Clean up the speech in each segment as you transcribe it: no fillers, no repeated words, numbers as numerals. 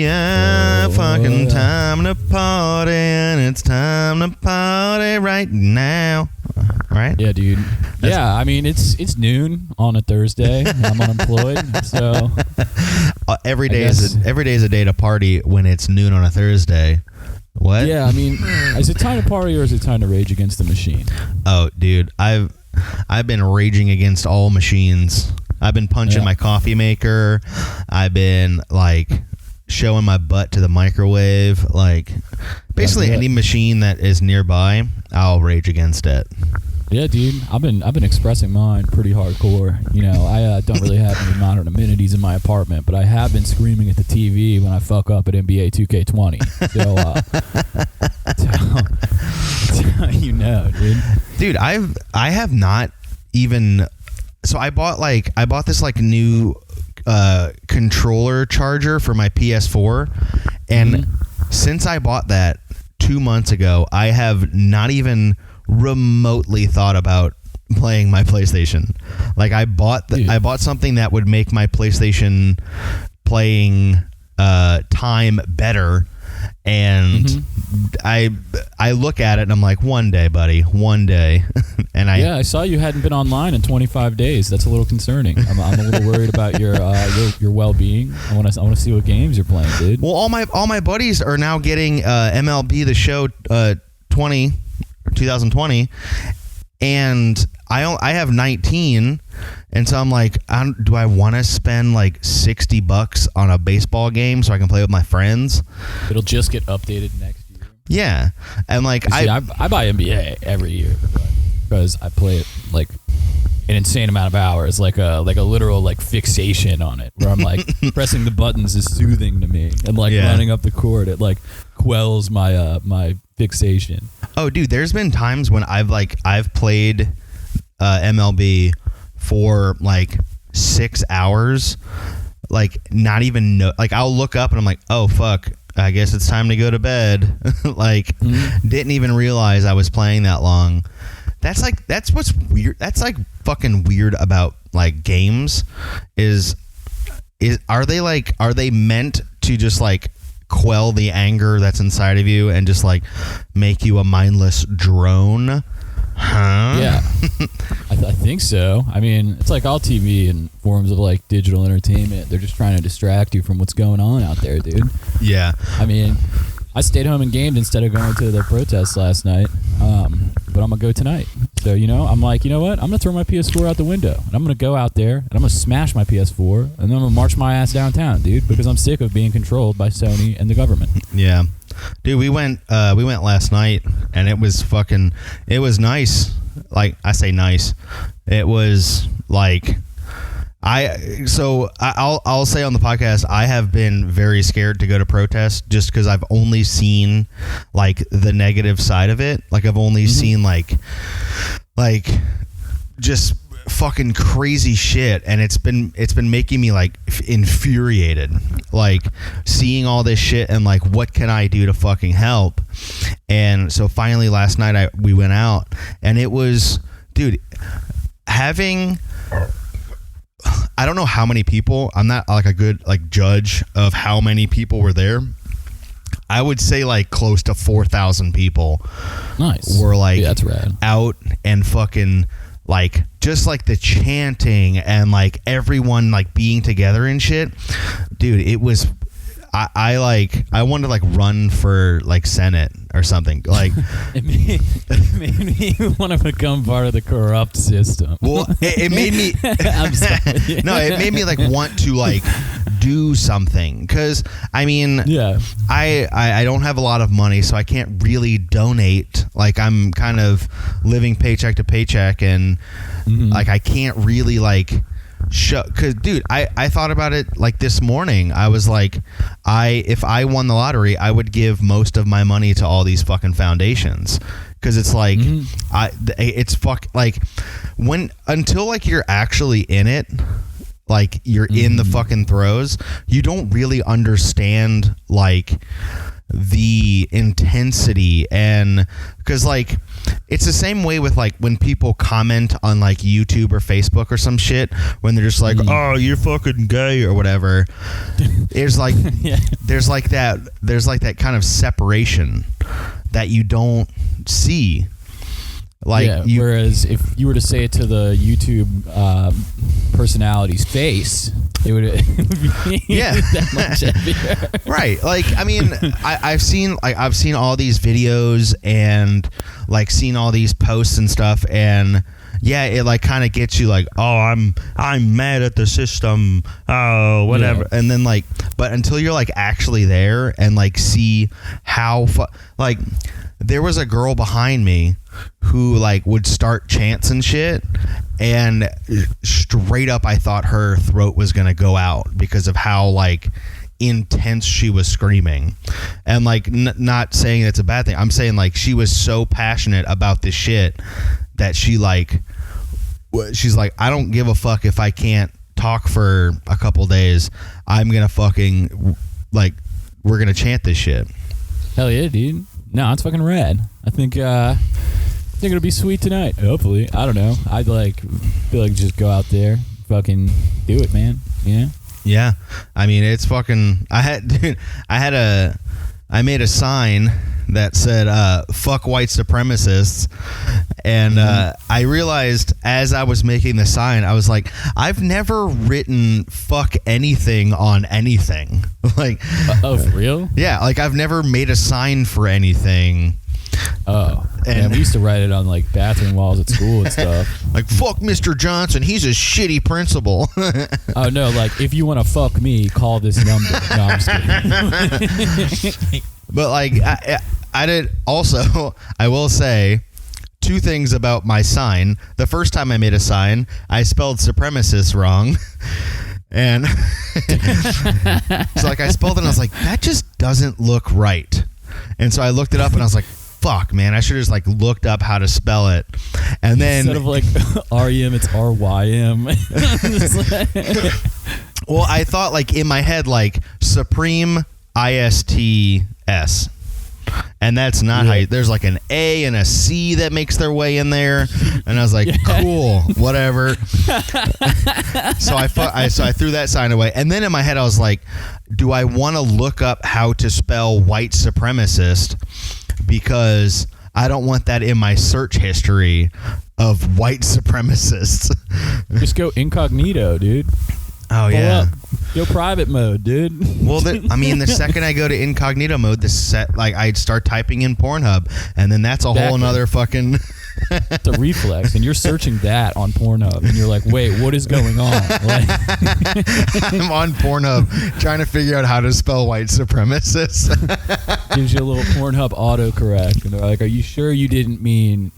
yeah, fucking time to party, and it's time to party right now. Right? Yeah, dude. Yeah, I mean, it's noon on a Thursday. I'm unemployed, so every day is a day to party when it's noon on a Thursday. What? Yeah, I mean, is it time to party or is it time to rage against the machine? Oh, dude, I've been raging against all machines. I've been punching my coffee maker. I've been like showing my butt to the microwave. Like basically any machine that is nearby, I'll rage against it. Yeah, dude. I've been expressing mine pretty hardcore. You know, I don't really have any modern amenities in my apartment, but I have been screaming at the TV when I fuck up at NBA 2K20. So, you know, dude. Dude, I have not even. So I bought this like new controller charger for my PS4, and since I bought that 2 months ago, I have not even remotely thought about playing my PlayStation. Like I bought something that would make my PlayStation playing time better, and I look at it and I'm like, one day, buddy, one day. And I saw you hadn't been online in 25 days. That's a little concerning. I'm a little worried about your well-being. I want to see what games you're playing, dude. Well, all my buddies are now getting MLB The Show 2020, and I have 19, and so I'm like, do I want to spend like $60 on a baseball game so I can play with my friends? It'll just get updated next year. Yeah, and like I buy NBA every year because I play it like an insane amount of hours, like a literal like fixation on it, where I'm like pressing the buttons is soothing to me, and like running up the court, it like quells my my fixation. Oh, dude, there's been times when I've played MLB for like 6 hours, like not even like I'll look up and I'm like, oh fuck, I guess it's time to go to bed. Like didn't even realize I was playing that long. That's what's weird. That's like fucking weird about like games are they meant to just like quell the anger that's inside of you and just like make you a mindless drone? Huh? Yeah, I think so. I mean, it's like all TV and forms of like digital entertainment. They're just trying to distract you from what's going on out there, dude. Yeah. I mean, I stayed home and gamed instead of going to the protests last night, but I'm going to go tonight. So, you know, I'm like, you know what? I'm going to throw my PS4 out the window, and I'm going to go out there, and I'm going to smash my PS4, and then I'm going to march my ass downtown, dude, because I'm sick of being controlled by Sony and the government. Yeah. Dude, we went last night, and it was nice. Like, I say nice. It was like... I'll say on the podcast, I have been very scared to go to protest just because I've only seen like the negative side of it. Like I've only seen like just fucking crazy shit, and it's been making me like infuriated, like seeing all this shit and like what can I do to fucking help. And so finally last night we went out, and it was, dude, having... I don't know how many people. I'm not like a good like judge of how many people were there. I would say like close to 4,000 people. Nice. Were like that's rad. Out and fucking like just like the chanting and like everyone like being together and shit. Dude, it was... I wanted to like run for like Senate or something. Like it made me want to become part of the corrupt system. Well, it made me. I'm sorry. No, it made me like want to like do something, because I mean, yeah, I don't have a lot of money, so I can't really donate. Like I'm kind of living paycheck to paycheck, and like I can't really like. Because dude, I thought about it like this morning. I was like, if I won the lottery, I would give most of my money to all these fucking foundations, because it's like like until like you're actually in it, like you're in the fucking throes, you don't really understand like the intensity, and because like it's the same way with like when people comment on like YouTube or Facebook or some shit when they're just like, oh, you're fucking gay or whatever. It's like there's like that kind of separation that you don't see. Like whereas if you were to say it to the YouTube personality's face, it would be that much heavier. Right. Like, I mean, I've seen all these videos and like seen all these posts and stuff, and yeah, it like kind of gets you like, oh, I'm mad at the system, oh, whatever. Yeah. And then like, but until you're like actually there and like see how like there was a girl behind me who like would start chants and shit, and straight up I thought her throat was gonna go out because of how like intense she was screaming. And like not saying that's a bad thing, I'm saying like she was so passionate about this shit that she's like, I don't give a fuck if I can't talk for a couple days, I'm gonna fucking like, we're gonna chant this shit. Hell yeah, dude. No, it's fucking rad. I think it'll be sweet tonight. Hopefully, I don't know. I'd like feel like just go out there, fucking do it, man. Yeah. Yeah, I mean it's fucking. I made a sign that said "fuck white supremacists," and I realized as I was making the sign, I was like, I've never written "fuck anything" on anything. Like, oh, for real? Yeah, like I've never made a sign for anything. Oh, and we used to write it on like bathroom walls at school and stuff. Like, fuck Mr. Johnson, he's a shitty principal. Oh no, like if you want to fuck me, call this number. No, I'm just kidding. But like I did also, I will say two things about my sign. The first time I made a sign, I spelled supremacist wrong. And so like I spelled it and I was like, that just doesn't look right. And so I looked it up and I was like, fuck, man, I should have just like looked up how to spell it. And then instead of like R-E-M, it's R-Y-M. Well, I thought like in my head like Supreme ISTS. And that's not how you, there's like an A and a C that makes their way in there. And I was like, cool, whatever. So I threw that sign away. And then in my head I was like, do I want to look up how to spell white supremacist? Because I don't want that in my search history of white supremacists. Just go incognito, dude. Oh, yeah. Go private mode, dude. Well, I mean, the second I go to incognito mode, I'd start typing in Pornhub, and then that's a whole nother fucking... It's a reflex, and you're searching that on Pornhub, and you're like, wait, what is going on? Like, I'm on Pornhub trying to figure out how to spell white supremacist. Gives you a little Pornhub autocorrect, and they're like, are you sure you didn't mean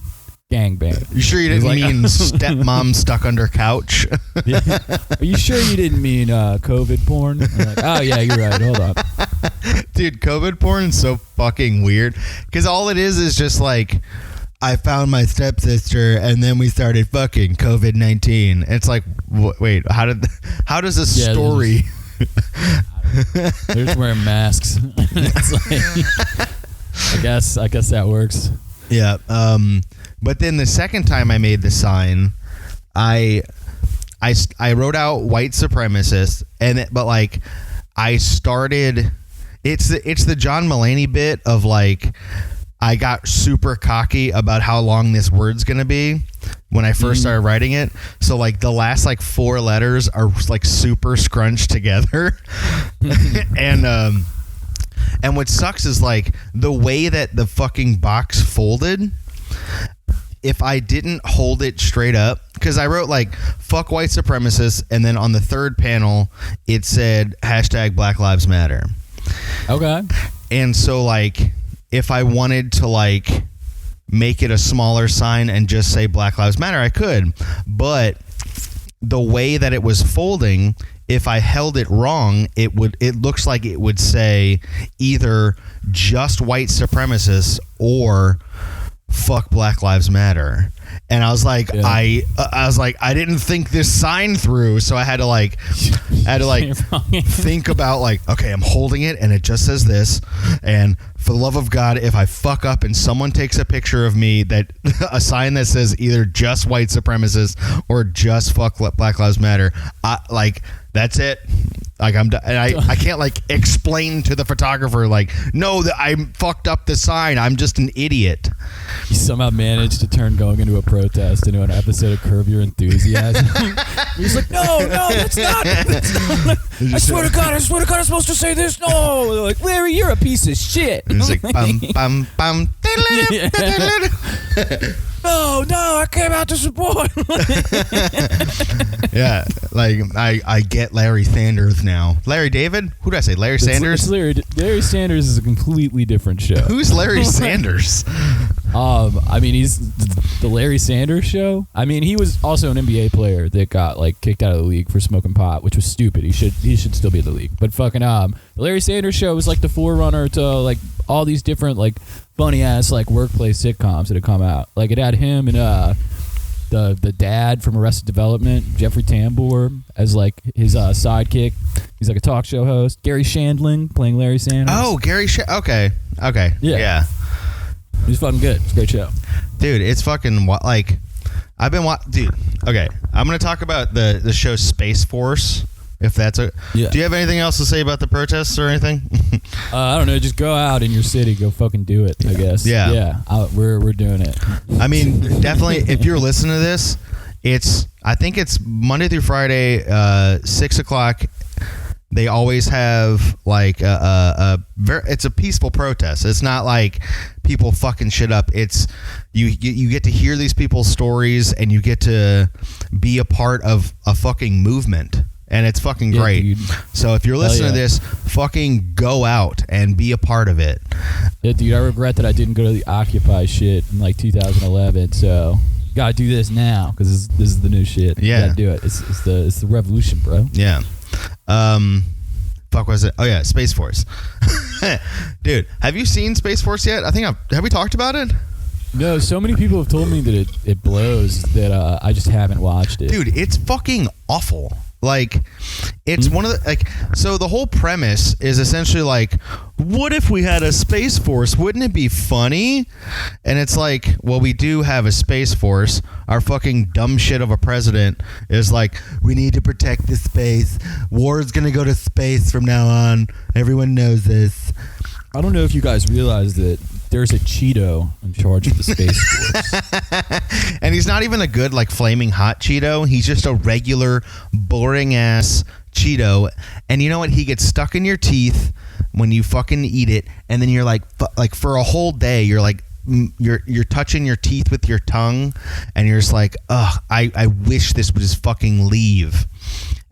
gangbang? You sure you didn't mean stepmom stuck under couch? Yeah. Are you sure you didn't mean COVID porn? I'm like, oh yeah, you're right. Hold on. Dude, COVID porn is so fucking weird because all it is just like, I found my stepsister and then we started fucking COVID-19. It's like, wait, how does a story? They're just wearing masks. It's like, I guess that works. Yeah. But then the second time I made the sign, I wrote out white supremacist, but like I started. It's the John Mulaney bit of like, I got super cocky about how long this word's gonna be when I first started writing it. So like the last like 4 letters are like super scrunched together, and what sucks is like the way that the fucking box folded. If I didn't hold it straight up, because I wrote like fuck white supremacists, and then on the third panel it said hashtag Black Lives Matter. Okay. And so like if I wanted to like make it a smaller sign and just say Black Lives Matter, I could. But the way that it was folding, if I held it wrong, it looks like it would say either just white supremacists or fuck Black Lives Matter. And I was like, I was like, I didn't think this sign through, so I had to think about like, okay, I'm holding it and it just says this, and for the love of God, if I fuck up and someone takes a picture of me that a sign that says either just white supremacists or just fuck Black Lives Matter, that's it. Like I'm done, and I can't like explain to the photographer like, no, that I fucked up the sign. I'm just an idiot. You somehow managed to turn going into a protest into an episode of Curb Your Enthusiasm. He's like, no, that's not. I swear to God, I'm supposed to say this. No, they're like, Larry, you're a piece of shit. And it's like, bum, bum, bum. No, I came out to support. Yeah, like I get Larry Sanders now. Larry David? Who did I say? Larry Sanders? Larry Sanders is a completely different show. Who's Larry Sanders? I mean, he's the Larry Sanders Show. I mean, he was also an NBA player that got like kicked out of the league for smoking pot, which was stupid. He should still be in the league. But fucking the Larry Sanders Show was like the forerunner to like all these different like funny ass like workplace sitcoms that had come out. Like it had him and the dad from Arrested Development, Jeffrey Tambor, as like his sidekick. He's like a talk show host. Gary Shandling playing Larry Sanders. Oh, Gary Okay. Yeah. He's fucking good. It's a great show. Dude, it's fucking like I've been dude. Okay, I'm gonna talk about the show Space Force. If that's Do you have anything else to say about the protests or anything? I don't know. Just go out in your city. Go fucking do it. I guess. Yeah. We're doing it. I mean, definitely. If you're listening to this, I think it's Monday through Friday, 6:00. They always have like it's a peaceful protest. It's not like people fucking shit up. It's you get to hear these people's stories and you get to be a part of a fucking movement. And it's fucking great. Dude. So if you're listening to this, fucking go out and be a part of it. Yeah, dude, I regret that I didn't go to the Occupy shit in like 2011. So gotta do this now because this is the new shit. Yeah, gotta do it. It's the revolution, bro. Yeah. Fuck was it? Oh yeah, Space Force. Dude, have you seen Space Force yet? I think have we talked about it? No, so many people have told me that it blows that I just haven't watched it. Dude, it's fucking awful. Like, it's one of the, like, so the whole premise is essentially like, what if we had a Space Force? Wouldn't it be funny? And it's like, well, we do have a Space Force. Our fucking dumb shit of a president is like, we need to protect the space. War's gonna go to space from now on. Everyone knows this. I don't know if you guys realize that there's a Cheeto in charge of the Space Force. And he's not even a good, like, flaming hot Cheeto. He's just a regular, boring-ass Cheeto. And you know what? He gets stuck in your teeth when you fucking eat it. And then you're like for a whole day, you're like, you're touching your teeth with your tongue. And you're just like, ugh, I wish this would just fucking leave.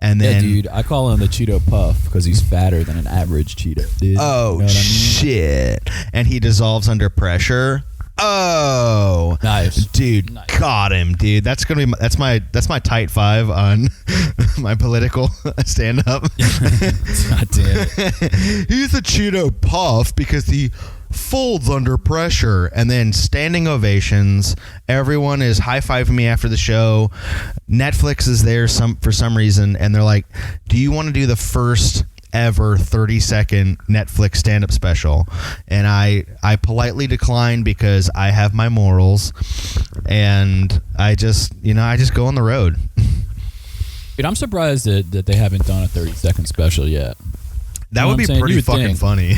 And then, yeah, dude, I call him the Cheeto Puff because he's fatter than an average Cheeto, dude. Oh, you know shit. And he dissolves under pressure. Oh, nice, dude, nice. Got him, dude. That's gonna be that's my tight five on my political stand up. God damn it. He's a Cheeto Puff because he folds under pressure. And then standing ovations. Everyone is high-fiving me after the show. Netflix is there for some reason, and they're like, do you want to do the first ever 30-second Netflix stand-up special? And I politely declined because I have my morals, and I just go on the road. Dude, I'm surprised that they haven't done a 30-second special yet. That would be pretty fucking funny.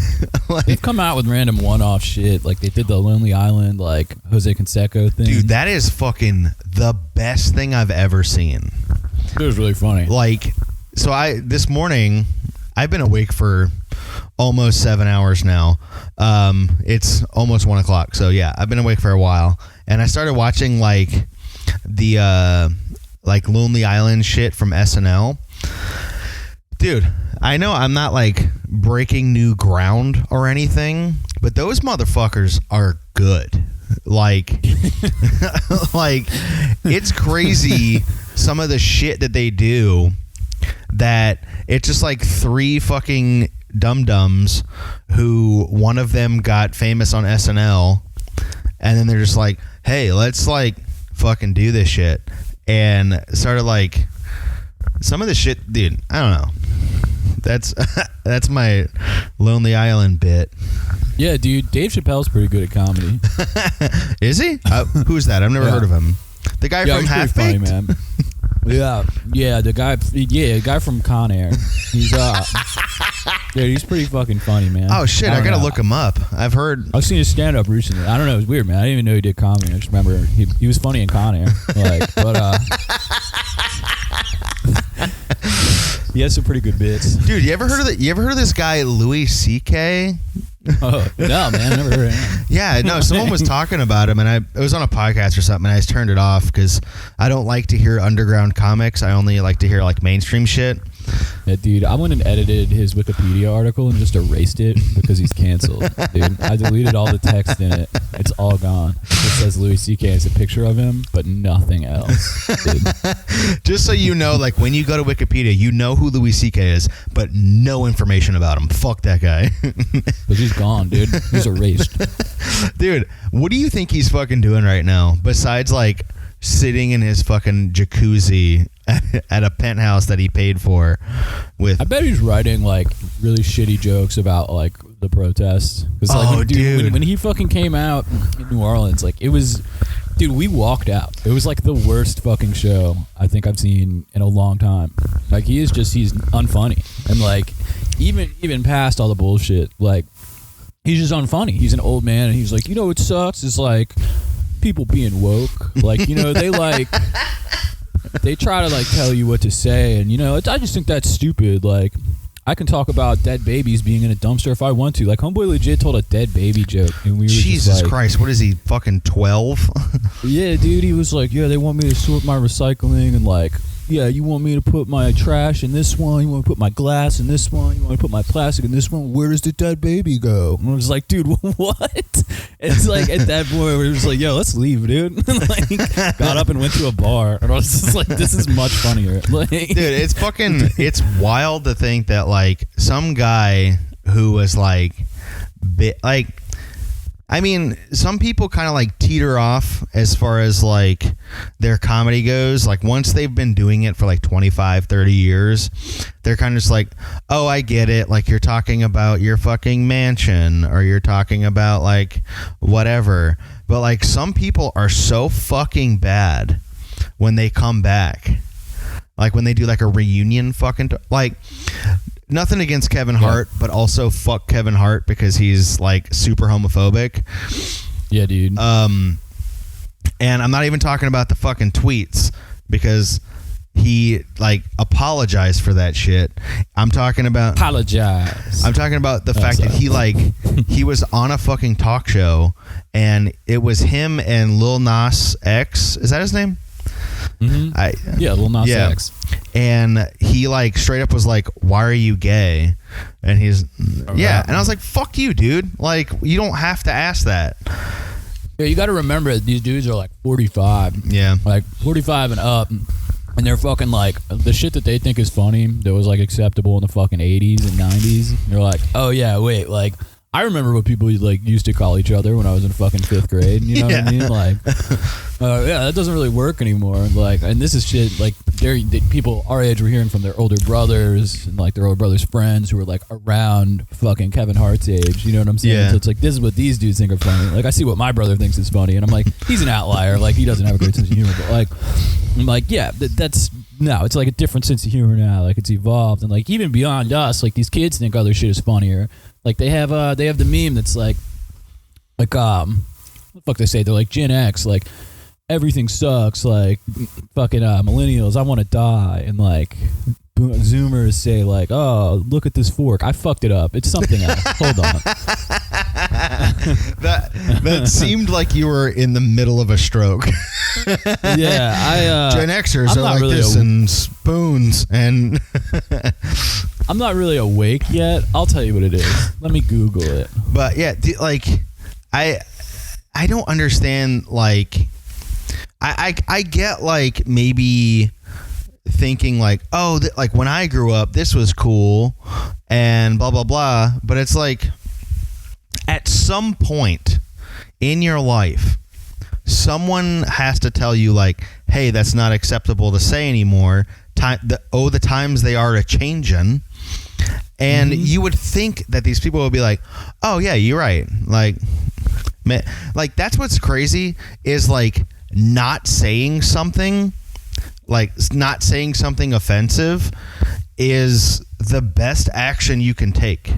Like, they've come out with random one-off shit. Like, they did the Lonely Island, like, Jose Canseco thing. Dude, that is fucking the best thing I've ever seen. It was really funny. Like, so this morning, I've been awake for almost 7 hours now. It's almost 1 o'clock. So, yeah, I've been awake for a while. And I started watching, like, the, like, Lonely Island shit from SNL. Dude, I know I'm not like breaking new ground or anything, but those motherfuckers are good. Like, like it's crazy some of the shit that they do, that it's just like three fucking dum-dums who one of them got famous on SNL and then they're just like, hey, let's like fucking do this shit, and started like some of the shit, dude. I don't know. That's my Lonely Island bit. Yeah, dude. Dave Chappelle's pretty good at comedy. Is he? Who's that? I've never heard of him. The guy from Half Baked, man. Yeah, the guy from Con Air. He's he's pretty fucking funny, man. Oh shit, I gotta look him up. I've seen his stand up recently. I don't know, it was weird, man. I didn't even know he did comedy. I just remember he was funny in Con Air. He has some pretty good bits. Dude, you ever heard of this guy Louis C.K.? Oh, no, man, I never heard of him. Yeah, no, someone was talking about him, and it was on a podcast or something, and I just turned it off because I don't like to hear underground comics. I only like to hear like mainstream shit. Yeah, dude, I went and edited his Wikipedia article and just erased it because he's canceled. Dude, I deleted all the text in it. It's all gone. It just says Louis C.K. It's a picture of him, but nothing else. Dude. Just so you know, like when you go to Wikipedia, you know who Louis C.K. is, but no information about him. Fuck that guy. But he's gone, dude. He's erased. Dude, what do you think he's fucking doing right now? Besides like sitting in his fucking jacuzzi at a penthouse that he paid for with... I bet he's writing like really shitty jokes about like the protests. Like, dude. When he fucking came out in New Orleans, like it was... Dude, we walked out. It was like the worst fucking show I think I've seen in a long time. Like he's unfunny. And like even past all the bullshit, like he's just unfunny. He's an old man and he's like, you know what sucks? It's like people being woke. Like, you know, they try to like tell you what to say, and you know, I just think that's stupid. Like, I can talk about dead babies being in a dumpster if I want to. Like, Homeboy legit told a dead baby joke, and we were Jesus Christ, what is he, fucking 12? Yeah, dude, he was like, yeah, they want me to sort my recycling, and like, yeah, you want me to put my trash in this one, you want me to put my glass in this one, you want me to put my plastic in this one, where does the dead baby go? And I was like, dude, what? It's like, at that point, we were just like, yo, let's leave, dude. Like, got up and went to a bar, and I was just like, this is much funnier. Like, dude, it's wild to think that, like, some guy who was, like, I mean, some people kind of like teeter off as far as like their comedy goes. Like once they've been doing it for like 25, 30 years, they're kind of just like, oh, I get it. Like you're talking about your fucking mansion or you're talking about like whatever. But like some people are so fucking bad when they come back. Like when they do like a reunion fucking like... Nothing against Kevin Hart, but also fuck Kevin Hart because he's like super homophobic. Yeah, dude. And I'm not even talking about the fucking tweets because he like apologized for that shit. I'm talking about the fact that he was on a fucking talk show and it was him and Lil Nas X. Is that his name? Mm-hmm. Lil Nas X. And he like straight up was like, why are you gay? And he's and I was like, fuck you, dude. Like you don't have to ask that. Yeah, you got to remember that these dudes are like 45. Yeah, like 45 and up, and they're fucking like the shit that they think is funny that was like acceptable in the fucking 80s and 90s. They're like, oh yeah, wait, like I remember what people like used to call each other when I was in fucking 5th grade. You know what I mean? Like, that doesn't really work anymore. Like, and this is shit. Like, people our age were hearing from their older brothers and like their older brothers' friends who were like around fucking Kevin Hart's age. You know what I'm saying? Yeah. So it's like this is what these dudes think are funny. Like, I see what my brother thinks is funny, and I'm like, he's an outlier. Like, he doesn't have a great sense of humor. But like, I'm like, yeah, that's no. It's like a different sense of humor now. Like, it's evolved, and like even beyond us, like these kids think other shit is funnier. Like they have the meme that's like what the fuck they say? They're like Gen X, like everything sucks, like fucking millennials, I want to die, and like Zoomers say like, oh, look at this fork, I fucked it up. It's something else. Hold on. That seemed like you were in the middle of a stroke. Yeah, Gen Xers are like really this and spoons and. I'm not really awake yet. I'll tell you what it is. Let me Google it. But yeah, like I don't understand. Like I get like maybe thinking like, oh, like when I grew up, this was cool and blah blah blah. But it's like at some point in your life, someone has to tell you like, hey, that's not acceptable to say anymore. The times they are a-changin'. And you would think that these people would be like, oh yeah, you're right. Like that's what's crazy is like not saying something offensive is the best action you can take.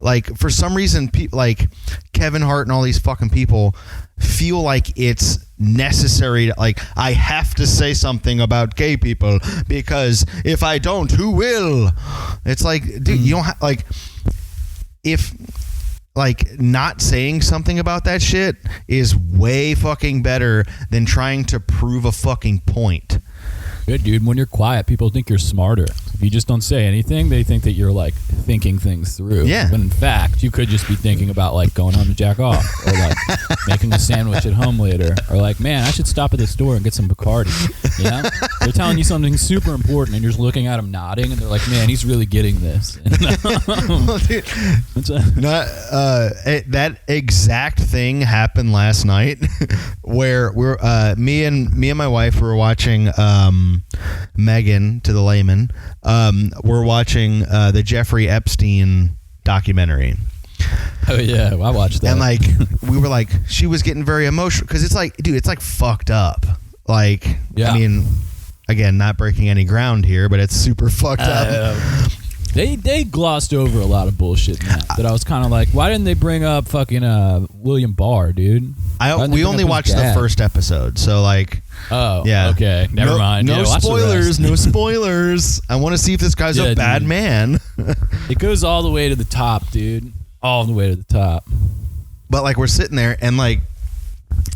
Like for some reason, like Kevin Hart and all these fucking people feel like it's necessary to, like, I have to say something about gay people because if I don't, who will? It's like, dude, you don't like, if like not saying something about that shit is way fucking better than trying to prove a fucking point. Good, dude. When you're quiet, people think you're smarter. If you just don't say anything, they think that you're like thinking things through. Yeah. When in fact, you could just be thinking about like going home to jack off, or like making a sandwich at home later, or like, man, I should stop at the store and get some Bacardi. You know, they're telling you something super important, and you're just looking at them nodding, and they're like, man, he's really getting this. Well, dude, that exact thing happened last night, where me and my wife were watching Megan to the Layman. We're watching the Jeffrey Epstein documentary. Oh yeah, I watched that. And like we were like, she was getting very emotional because it's like, dude, it's like fucked up. Like, yeah. I mean, again, not breaking any ground here, but it's super fucked up. They glossed over a lot of bullshit in that I was kind of like, why didn't they bring up fucking William Barr, dude? We only watched the first episode, so like, oh yeah, okay, never mind. No spoilers, no spoilers. I want to see if this guy's a bad man. It goes all the way to the top, dude. All the way to the top. But like, we're sitting there, and like,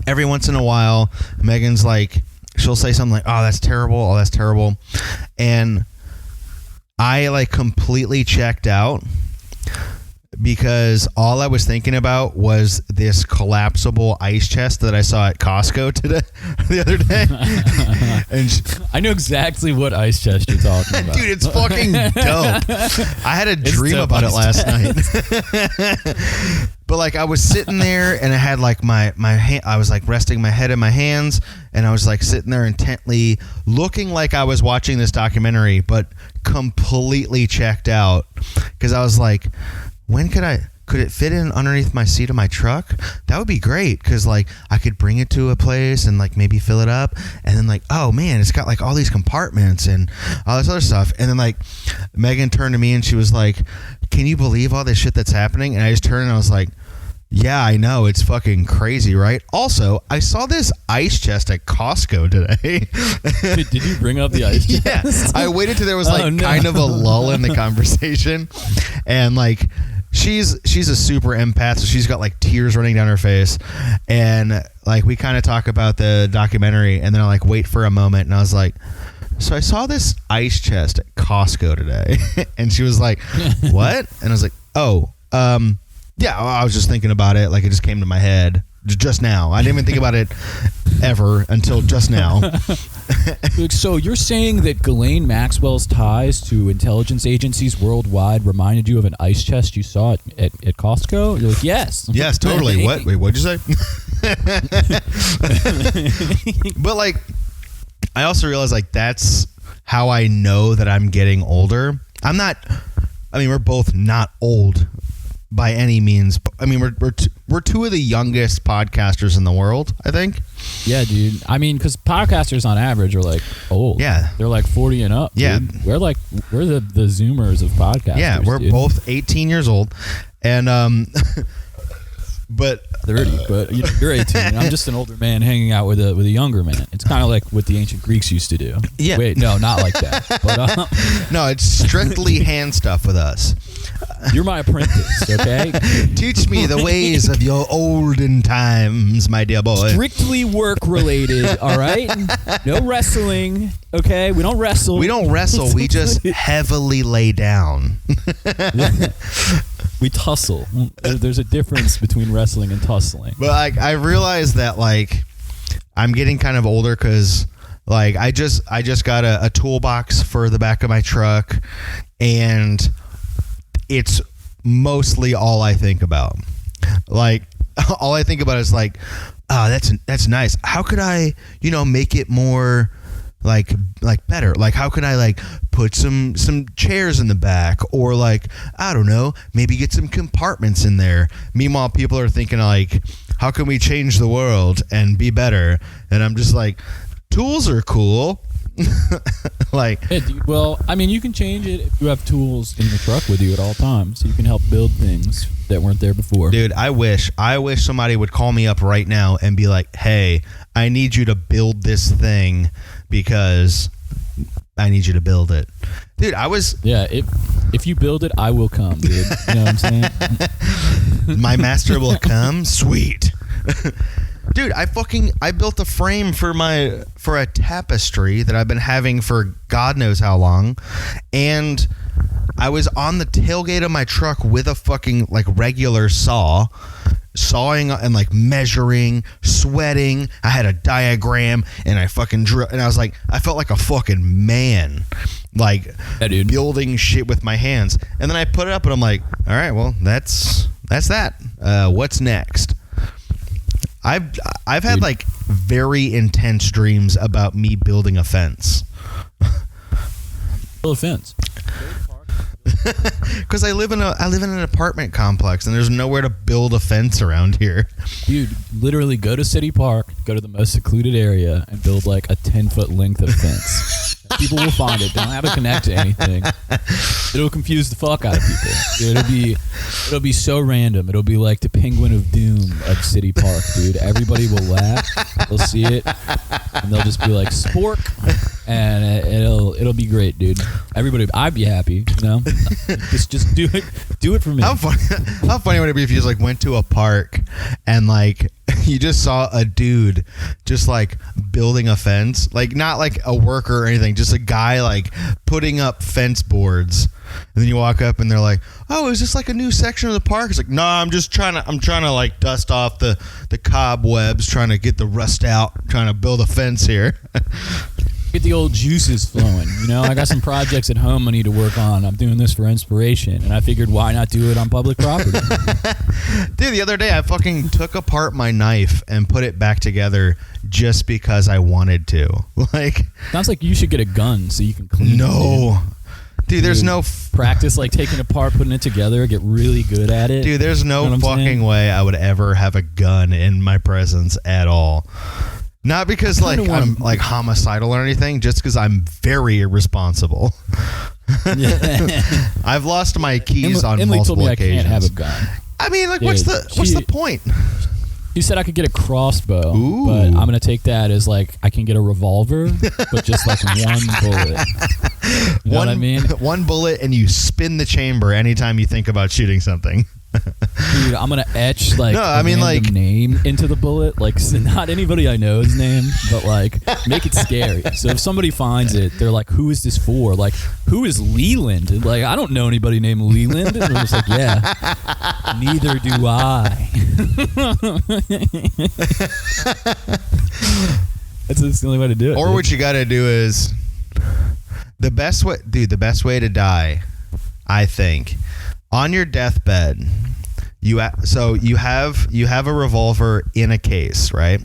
every once in a while, Megan's like, she'll say something like, "Oh, that's terrible. Oh, that's terrible," and I like completely checked out because all I was thinking about was this collapsible ice chest that I saw at Costco the other day. And I know exactly what ice chest you're talking about. Dude, it's fucking dope. I had a dream about it last night. But like, I was sitting there and I had like my hand, I was like resting my head in my hands, and I was like sitting there intently looking like I was watching this documentary, but completely checked out because I was like, when could it fit in underneath my seat of my truck? That would be great because like I could bring it to a place and like maybe fill it up, and then like, oh man, it's got like all these compartments and all this other stuff. And then like Megan turned to me and she was like, can you believe all this shit that's happening? And I just turned and I was like, yeah, I know, it's fucking crazy, right? Also, I saw this ice chest at Costco today. Did you bring up the ice chest? Yeah, I waited till there was like kind of a lull in the conversation, and like she's a super empath, so she's got like tears running down her face, and like we kind of talk about the documentary, and then I like wait for a moment, and I was like, so I saw this ice chest at Costco today, and she was like, what? And I was like, oh, yeah, I was just thinking about it. Like, it just came to my head just now. I didn't even think about it ever until just now. So you're saying that Ghislaine Maxwell's ties to intelligence agencies worldwide reminded you of an ice chest you saw at Costco? You're like, yes. Yes, totally. What? Wait, what'd you say? But, like, I also realized, like, that's how I know that I'm getting older. We're both not old by any means. I mean, we're two of the youngest podcasters in the world, I think. Yeah, dude. I mean, because podcasters on average are like old. Yeah, they're like 40 and up. Yeah, dude. We're the Zoomers of podcasters. Yeah, we're both 18 years old, and but 30. But you're 18. I'm just an older man hanging out with a younger man. It's kind of like what the ancient Greeks used to do. Yeah. Wait, no, not like that. But no, it's strictly hand stuff with us. You're my apprentice, okay? Teach me the ways of your olden times, my dear boy. Strictly work-related, all right? No wrestling, okay? We don't wrestle. We don't wrestle. We just heavily lay down. We tussle. There's a difference between wrestling and tussling. But I realized that, like, I'm getting kind of older because, like, I just got a toolbox for the back of my truck, and it's mostly all I think about. Like, all I think about is like, oh, that's nice. How could I, make it more like better? Like, how could I like put some chairs in the back, or like, I don't know, maybe get some compartments in there. Meanwhile, people are thinking like, how can we change the world and be better? And I'm just like, tools are cool. Like, yeah, dude, well, I mean, you can change it if you have tools in the truck with you at all times, so you can help build things that weren't there before. Dude, I wish somebody would call me up right now and be like, hey, I need you to build this thing because I need you to build it. Dude, Yeah, if you build it, I will come, dude. You know what I'm saying? My master will come? Sweet. Dude, I built a frame for a tapestry that I've been having for God knows how long, and I was on the tailgate of my truck with a fucking like regular saw, sawing and like measuring, sweating. I had a diagram and I fucking drew, and I was like, I felt like a fucking man, like, yeah, dude, building shit with my hands. And then I put it up and I'm like, all right, well, that's that. What's next? I've had like very intense dreams about me building a fence. Build a fence. Because I live in an apartment complex and there's nowhere to build a fence around here. Dude, literally go to City Park, go to the most secluded area, and build like a 10-foot length of fence. People will find it. They don't have to connect to anything. It'll confuse the fuck out of people. It'll be so random. It'll be like the Penguin of Doom of City Park, dude. Everybody will laugh. They'll see it, and they'll just be like, "Spork," and it'll be great, dude. Everybody, I'd be happy. Just do it. Do it for me. How funny would it be if you just like went to a park and like you just saw a dude just like building a fence, like not like a worker or anything, just a guy like putting up fence boards, and then you walk up and they're like, oh, is this like a new section of the park? It's like, no, I'm trying to like dust off the cobwebs, trying to get the rust out, trying to build a fence here. Get the old juices flowing. I got some projects at home I need to work on. I'm doing this for inspiration, and I figured, why not do it on public property? Dude, the other day I fucking took apart my knife and put it back together just because I wanted to. Like, sounds like you should get a gun so you can clean it. Dude, there's no practice like taking it apart, putting it together, get really good at it. Dude, there's no fucking way I would ever have a gun in my presence at all. Not because like I'm like homicidal or anything, just because I'm very irresponsible. Yeah. I've lost my keys on Emily multiple told me occasions. I can't have a gun. I mean, like, dude, what's the point? She said I could get a crossbow, Ooh. but I'm gonna take that as like I can get a revolver, but just like one bullet. You know what I mean? One bullet, and you spin the chamber anytime you think about shooting something. Dude, I'm gonna etch like a name into the bullet, like not anybody I know's name, but like make it scary. So if somebody finds it, they're like, "Who is this for?" Like, "Who is Leland?" And like, I don't know anybody named Leland. And I'm just like, "Yeah, neither do I." That's the only way to do it. Or what you got to do is the best way to die, I think. On your deathbed, you have a revolver in a case, right?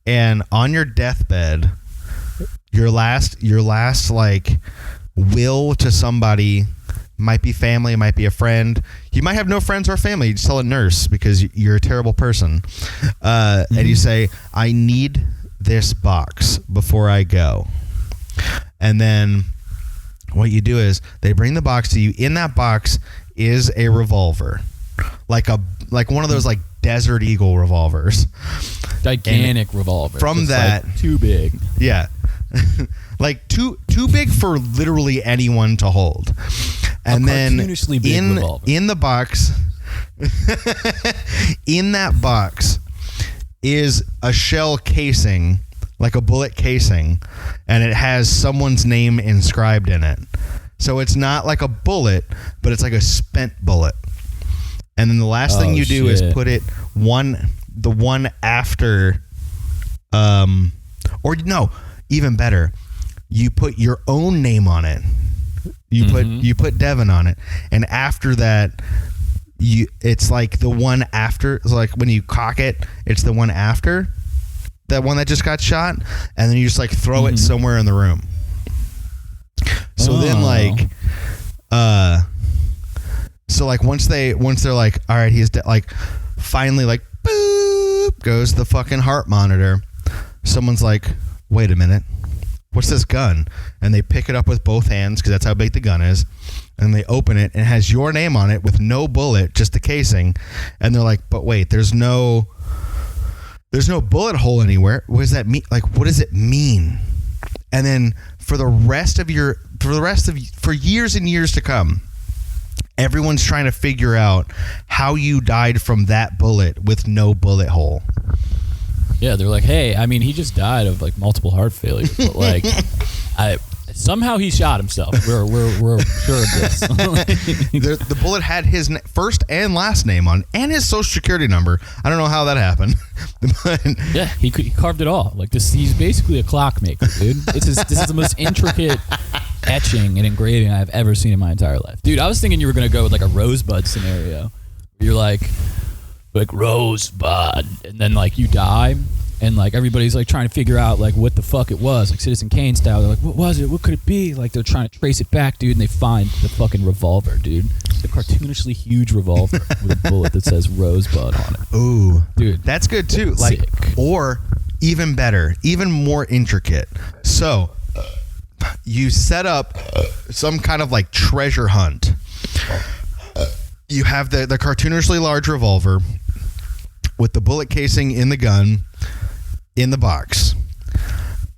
And on your deathbed, your last like will to somebody, might be family, might be a friend. You might have no friends or family. You just tell a nurse because you're a terrible person, and you say, "I need this box before I go," and then what you do is they bring the box to you. In that box is a revolver, like one of those like Desert Eagle revolvers, gigantic revolver. From that, like too big. Yeah, like too big for literally anyone to hold. And then in the box, in that box is a shell casing, like a bullet casing, and it has someone's name inscribed in it. So it's not like a bullet, but it's like a spent bullet. And then the last thing you do is put it the one after, or no, even better, you put your own name on it. You put Devin on it, and after that, it's like the one after. It's like when you cock it, it's the one after that one that just got shot, and then you just like throw it somewhere in the room. So then like, so like once they're like, all right, he's dead. Like finally, like boop goes the fucking heart monitor. Someone's like, wait a minute, what's this gun? And they pick it up with both hands because that's how big the gun is. And they open it and it has your name on it with no bullet, just the casing. And they're like, but wait, there's no bullet hole anywhere. What does that mean? Like, what does it mean? And then for years and years to come, everyone's trying to figure out how you died from that bullet with no bullet hole. Yeah, they're like, hey, I mean, he just died of like multiple heart failure, but like, somehow he shot himself. We're sure of this. The bullet had his first and last name on, and his social security number. I don't know how that happened. But yeah, he carved it all. Like this, he's basically a clockmaker, dude. This is the most intricate etching and engraving I've ever seen in my entire life, dude. I was thinking you were gonna go with like a Rosebud scenario. You're like Rosebud, and then like you die. And like everybody's like trying to figure out like what the fuck it was, like Citizen Kane style. They're like, what was it? What could it be? Like they're trying to trace it back, dude. And they find the fucking revolver, dude. The cartoonishly huge revolver with a bullet that says Rosebud on it. Ooh, dude, that's good too. Like, sick. Or even better, even more intricate. So you set up some kind of like treasure hunt. You have the cartoonishly large revolver with the bullet casing in the gun. In the box,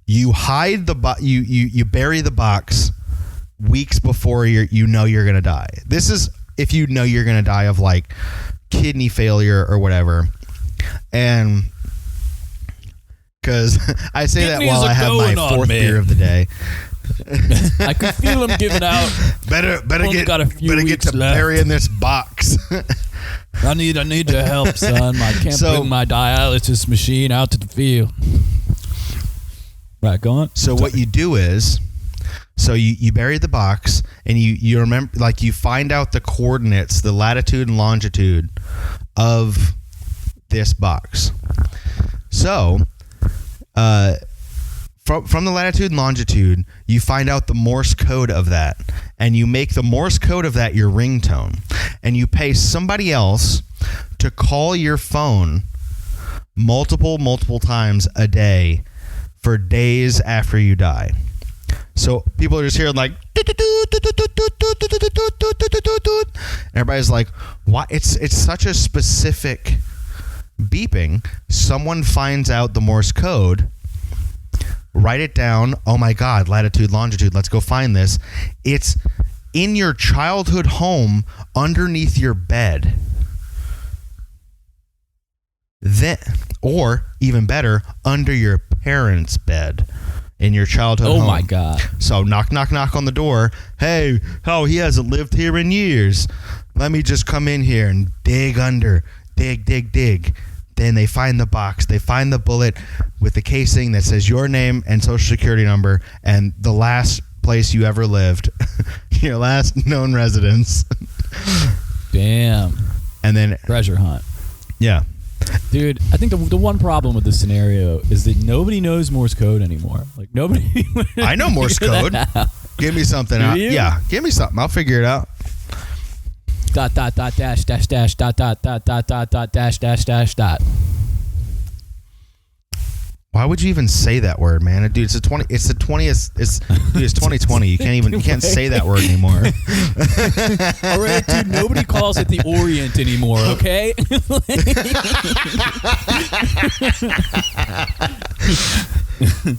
you hide you bury the box weeks before you're gonna die. This is if you know you're gonna die of like kidney failure or whatever, and because I say Kidneys that while I have my fourth beer of the day. I can feel them giving out. Better get to left. burying this box. I need your help, son. I can't bring my dialysis machine out to the field. Right, go on. So what you do is, you bury the box and you remember, like you find out the coordinates, the latitude and longitude of this box. So, from the latitude and longitude, you find out the Morse code of that, and you make the Morse code of that your ringtone, and you pay somebody else to call your phone multiple times a day for days after you die. So people are just hearing like, everybody's like, why? It's such a specific beeping. Someone finds out the Morse code. Write it down. Oh my God, latitude, longitude. Let's go find this. It's in your childhood home underneath your bed. Then, or even better, under your parents' bed in your childhood home. Oh my God. So knock on the door. Hey, he hasn't lived here in years. Let me just come in here and dig under. Dig. Then they find the box. They find the bullet with the casing that says your name and social security number and the last place you ever lived, your last known residence. Damn. And then treasure hunt. Yeah. Dude, I think the one problem with this scenario is that nobody knows Morse code anymore. Like nobody. I know Morse code. Give me something. Yeah, give me something. I'll figure it out. ... dash dash dash ... dash dash . Why would you even say that word, man? Dude, it's the 20th. It's 2020. You can't say that word anymore. All right, dude. Nobody calls it the Orient anymore. Okay.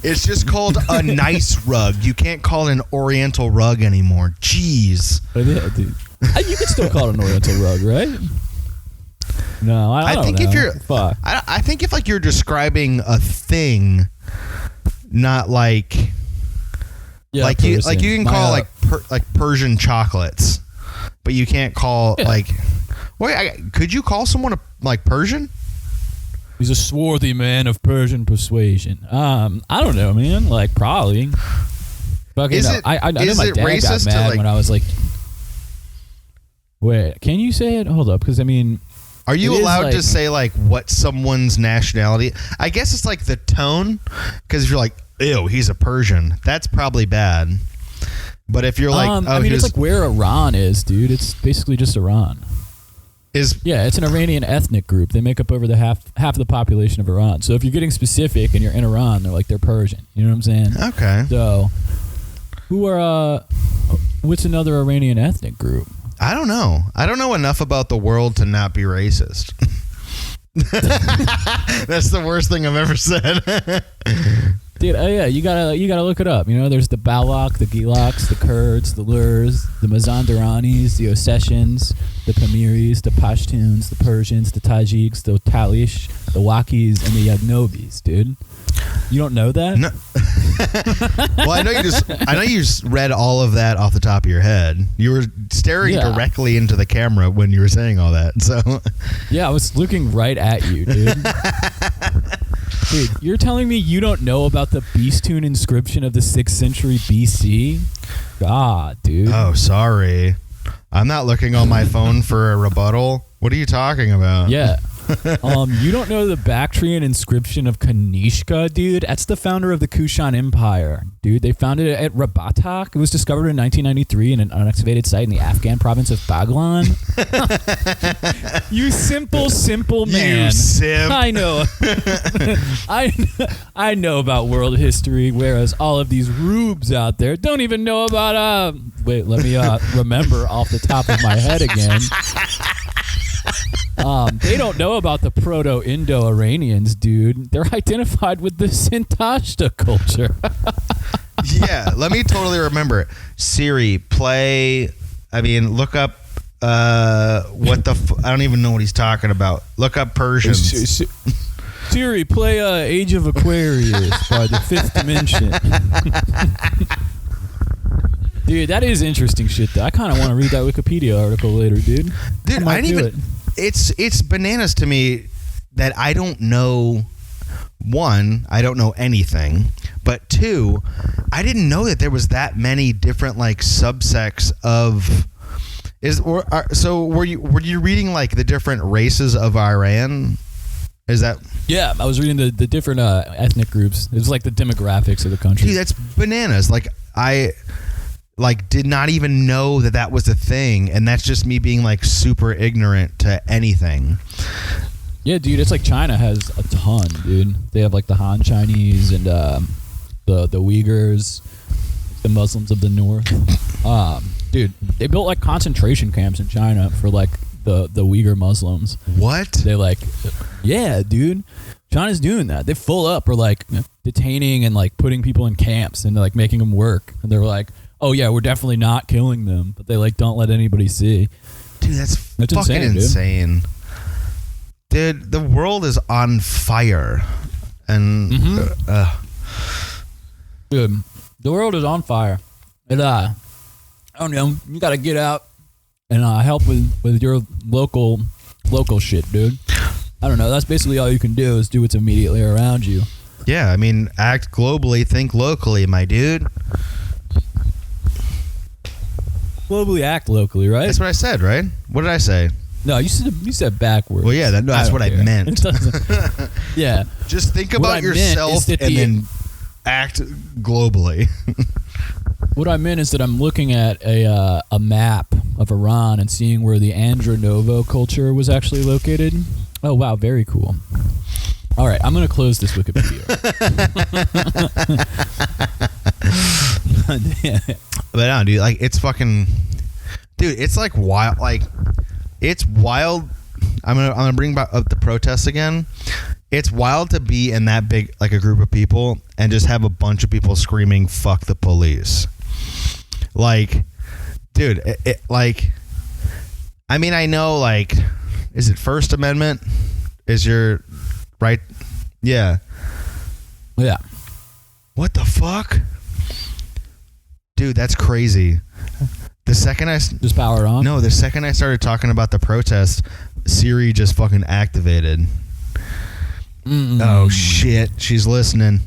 It's just called a nice rug. You can't call it an Oriental rug anymore. Jeez. Yeah, dude. You could still call it an Oriental rug, right? No, I don't think know. if you're, fuck. I think if like you're describing a thing, not like, you can call like Persian chocolates, but you can't call like. Wait, could you call someone like Persian? He's a swarthy man of Persian persuasion. I don't know, man. Like probably. Fucking. I know my dad got mad when I was like. Wait, can you say it? Hold up, because I mean, Are you it is allowed to like- say like what someone's nationality? I guess it's like the tone, because if you're like, ew, he's a Persian, that's probably bad. But if you're like, I mean, it's like where Iran is, dude. It's basically just Iran. Yeah, it's an Iranian ethnic group. They make up over the half of the population of Iran. So if you're getting specific and you're in Iran, they're Persian. You know what I'm saying? okay. So, what's another Iranian ethnic group? I don't know. I don't know enough about the world to not be racist. That's the worst thing I've ever said. Dude, yeah, you gotta look it up. You know, there's the Balak, the Gilaks, the Kurds, the Lurs, the Mazandaranis, the Ossetians, the Pamiris, the Pashtuns, the Persians, the Tajiks, the Talish, the Wakis, and the Yagnovis, dude. You don't know that? No. Well, I know you just read all of that off the top of your head. You were staring directly into the camera when you were saying all that. So yeah, I was looking right at you, dude. Dude, you're telling me you don't know about the Beastune inscription of the 6th century BC? God, dude. Oh, sorry. I'm not looking on my phone for a rebuttal. What are you talking about? Yeah. You don't know the Bactrian inscription of Kanishka, dude? That's the founder of the Kushan Empire, dude. They founded it at Rabatak. It was discovered in 1993 in an unexcavated site in the Afghan province of Baglan. You simple man. You simp. I know. I know about world history, whereas all of these rubes out there don't even know about. Wait, let me remember off the top of my head again. They don't know about the Proto-Indo-Iranians, dude. They're identified with the Sintashta culture. Yeah, let me totally remember. Siri, play. Look up. What the? I don't even know what he's talking about. Look up Persians. Siri, play Age of Aquarius by the Fifth Dimension. Dude, that is interesting shit, though. I kind of want to read that Wikipedia article later, dude. Dude, I didn't even. It's bananas to me that I don't know. One, I don't know anything, but two, I didn't know that there was that many different like subsects of. So were you reading like the different races of Iran? Is that? Yeah, I was reading the different ethnic groups. It's like the demographics of the country. Dude, that's bananas. Like I did not even know that was a thing, and that's just me being like super ignorant to anything. Yeah, dude, it's like China has a ton, dude. They have like the Han Chinese and the Uyghurs, the Muslims of the North. Dude, they built like concentration camps in China for like the Uyghur Muslims. What? They yeah, dude. China's doing that. They full up are like detaining and like putting people in camps and like making them work. And they're like, oh yeah, we're definitely not killing them, but they like don't let anybody see. Dude, that's fucking insane. Dude, the world is on fire, and dude, the world is on fire. And I don't know, you got to get out and help with your local shit, dude. I don't know. That's basically all you can do is do what's immediately around you. Yeah, I mean, act globally, think locally, my dude. Globally, act locally, right? That's what I said, right? What did I say? No, you said backwards. Well, yeah, that's what I meant. Yeah. Just think about yourself and then act globally. What I meant is that I'm looking at a map of Iran and seeing where the Andronovo culture was actually located. Oh, wow, very cool. All right, I'm going to close this Wikipedia. But no, dude, like it's fucking, dude, it's like wild. Like it's wild. I'm gonna bring up the protests again. It's wild to be in that big, like a group of people, and just have a bunch of people screaming "fuck the police." Like, dude, like, I mean, I know, like, is it First Amendment? Is your right? Yeah. Yeah. What the fuck? Dude, that's crazy. The second I just power on. No, the second I started talking about the protest, Siri just fucking activated. Oh shit, she's listening.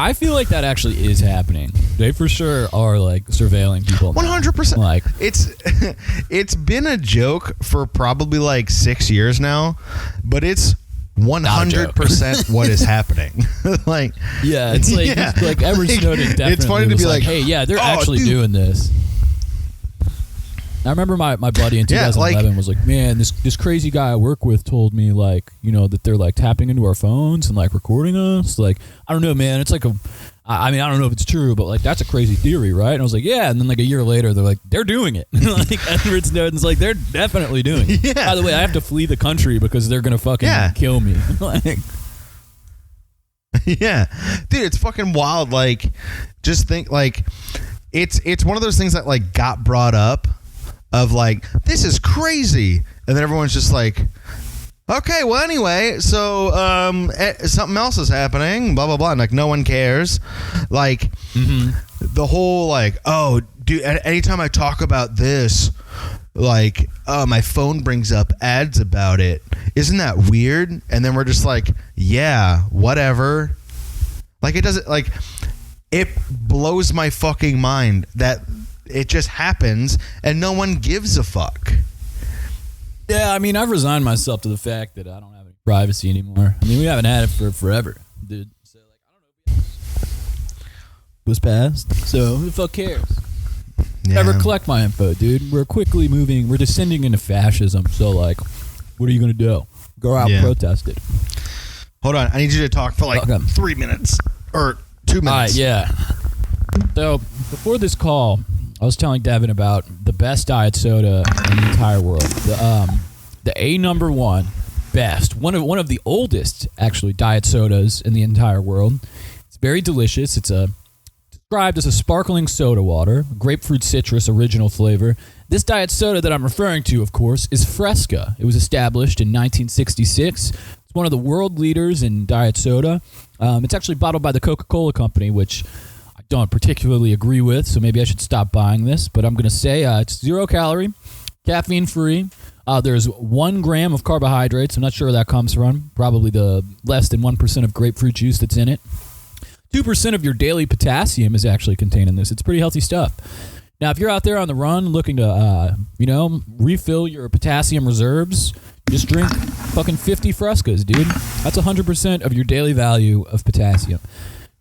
I feel like that actually is happening. They for sure are like surveilling people. 100%. Like it's been a joke for probably like 6 years now, but it's 100% what is happening. Like, yeah, it's like Edward Snowden definitely. It's funny to be like, hey, yeah, they're actually doing this. I remember my buddy in 2011 was like, man, this crazy guy I work with told me like, you know, that they're like tapping into our phones and like recording us. Like, I don't know, man. It's like I mean, I don't know if it's true, but like that's a crazy theory, right? And I was like, yeah. And then like a year later, they're like, they're doing it. Like Edward Snowden's like, they're definitely doing it. Yeah. By the way, I have to flee the country because they're gonna fucking kill me. Like, yeah, dude, it's fucking wild. Like, just think like it's one of those things that like got brought up. Of like, this is crazy, and then everyone's just like, okay, well anyway, so something else is happening, blah blah blah, and like no one cares. Like the whole like, oh dude, anytime I talk about this, like, oh, my phone brings up ads about it. Isn't that weird? And then we're just like, yeah, whatever. Like, it doesn't, like, it blows my fucking mind that it just happens and no one gives a fuck. Yeah, I mean, I've resigned myself to the fact that I don't have any privacy anymore. I mean, we haven't had it for forever, dude. So, like, I don't know. It was passed, so who the fuck cares? Yeah. Never collect my info, dude. We're quickly moving. We're descending into fascism. So, like, what are you going to do? Go out and protest it. Hold on. I need you to talk for like 3 minutes or 2 minutes. All right, yeah. So, before this call, I was telling Devin about the best diet soda in the entire world. The A number one best, one of the oldest actually diet sodas in the entire world. It's very delicious. It's described as a sparkling soda water, grapefruit citrus original flavor. This diet soda that I'm referring to, of course, is Fresca. It was established in 1966. It's one of the world leaders in diet soda. It's actually bottled by the Coca-Cola Company, which I don't particularly agree with, so maybe I should stop buying this. But I'm going to say it's 0 calorie, caffeine free. There's 1 gram of carbohydrates. I'm not sure where that comes from. Probably the less than 1% of grapefruit juice that's in it. 2% of your daily potassium is actually contained in this. It's pretty healthy stuff. Now, if you're out there on the run looking to, refill your potassium reserves, just drink fucking 50 Frescas, dude. That's 100% of your daily value of potassium.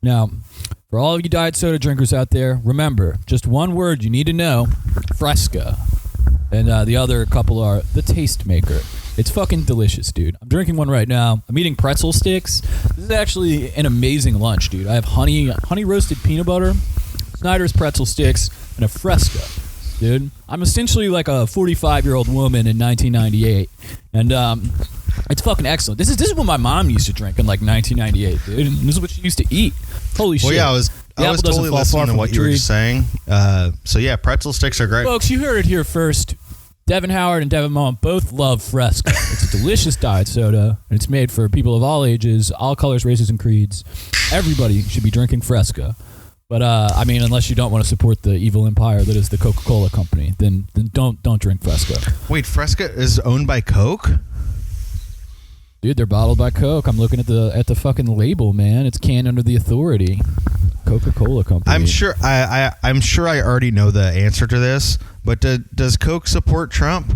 Now, for all of you diet soda drinkers out there, remember, just one word you need to know, Fresca. And the other couple are the Taste Maker. It's fucking delicious, dude. I'm drinking one right now. I'm eating pretzel sticks. This is actually an amazing lunch, dude. I have honey roasted peanut butter, Snyder's pretzel sticks, and a Fresca, dude. I'm essentially like a 45-year-old woman in 1998, and it's fucking excellent. This is what my mom used to drink in like 1998, dude. And this is what she used to eat. Holy shit. Well, yeah, I was totally listening to what you were just saying. So yeah, pretzel sticks are great. Folks, you heard it here first. Devin Howard and Devin Mullen both love Fresca. It's a delicious diet soda, and it's made for people of all ages, all colors, races, and creeds. Everybody should be drinking Fresca. But I mean, unless you don't want to support the evil empire that is the Coca-Cola Company, then don't drink Fresca. Wait, Fresca is owned by Coke? Dude, they're bottled by Coke. I'm looking at the fucking label, man. It's canned under the authority, Coca-Cola Company. I'm sure I already know the answer to this, but does Coke support Trump?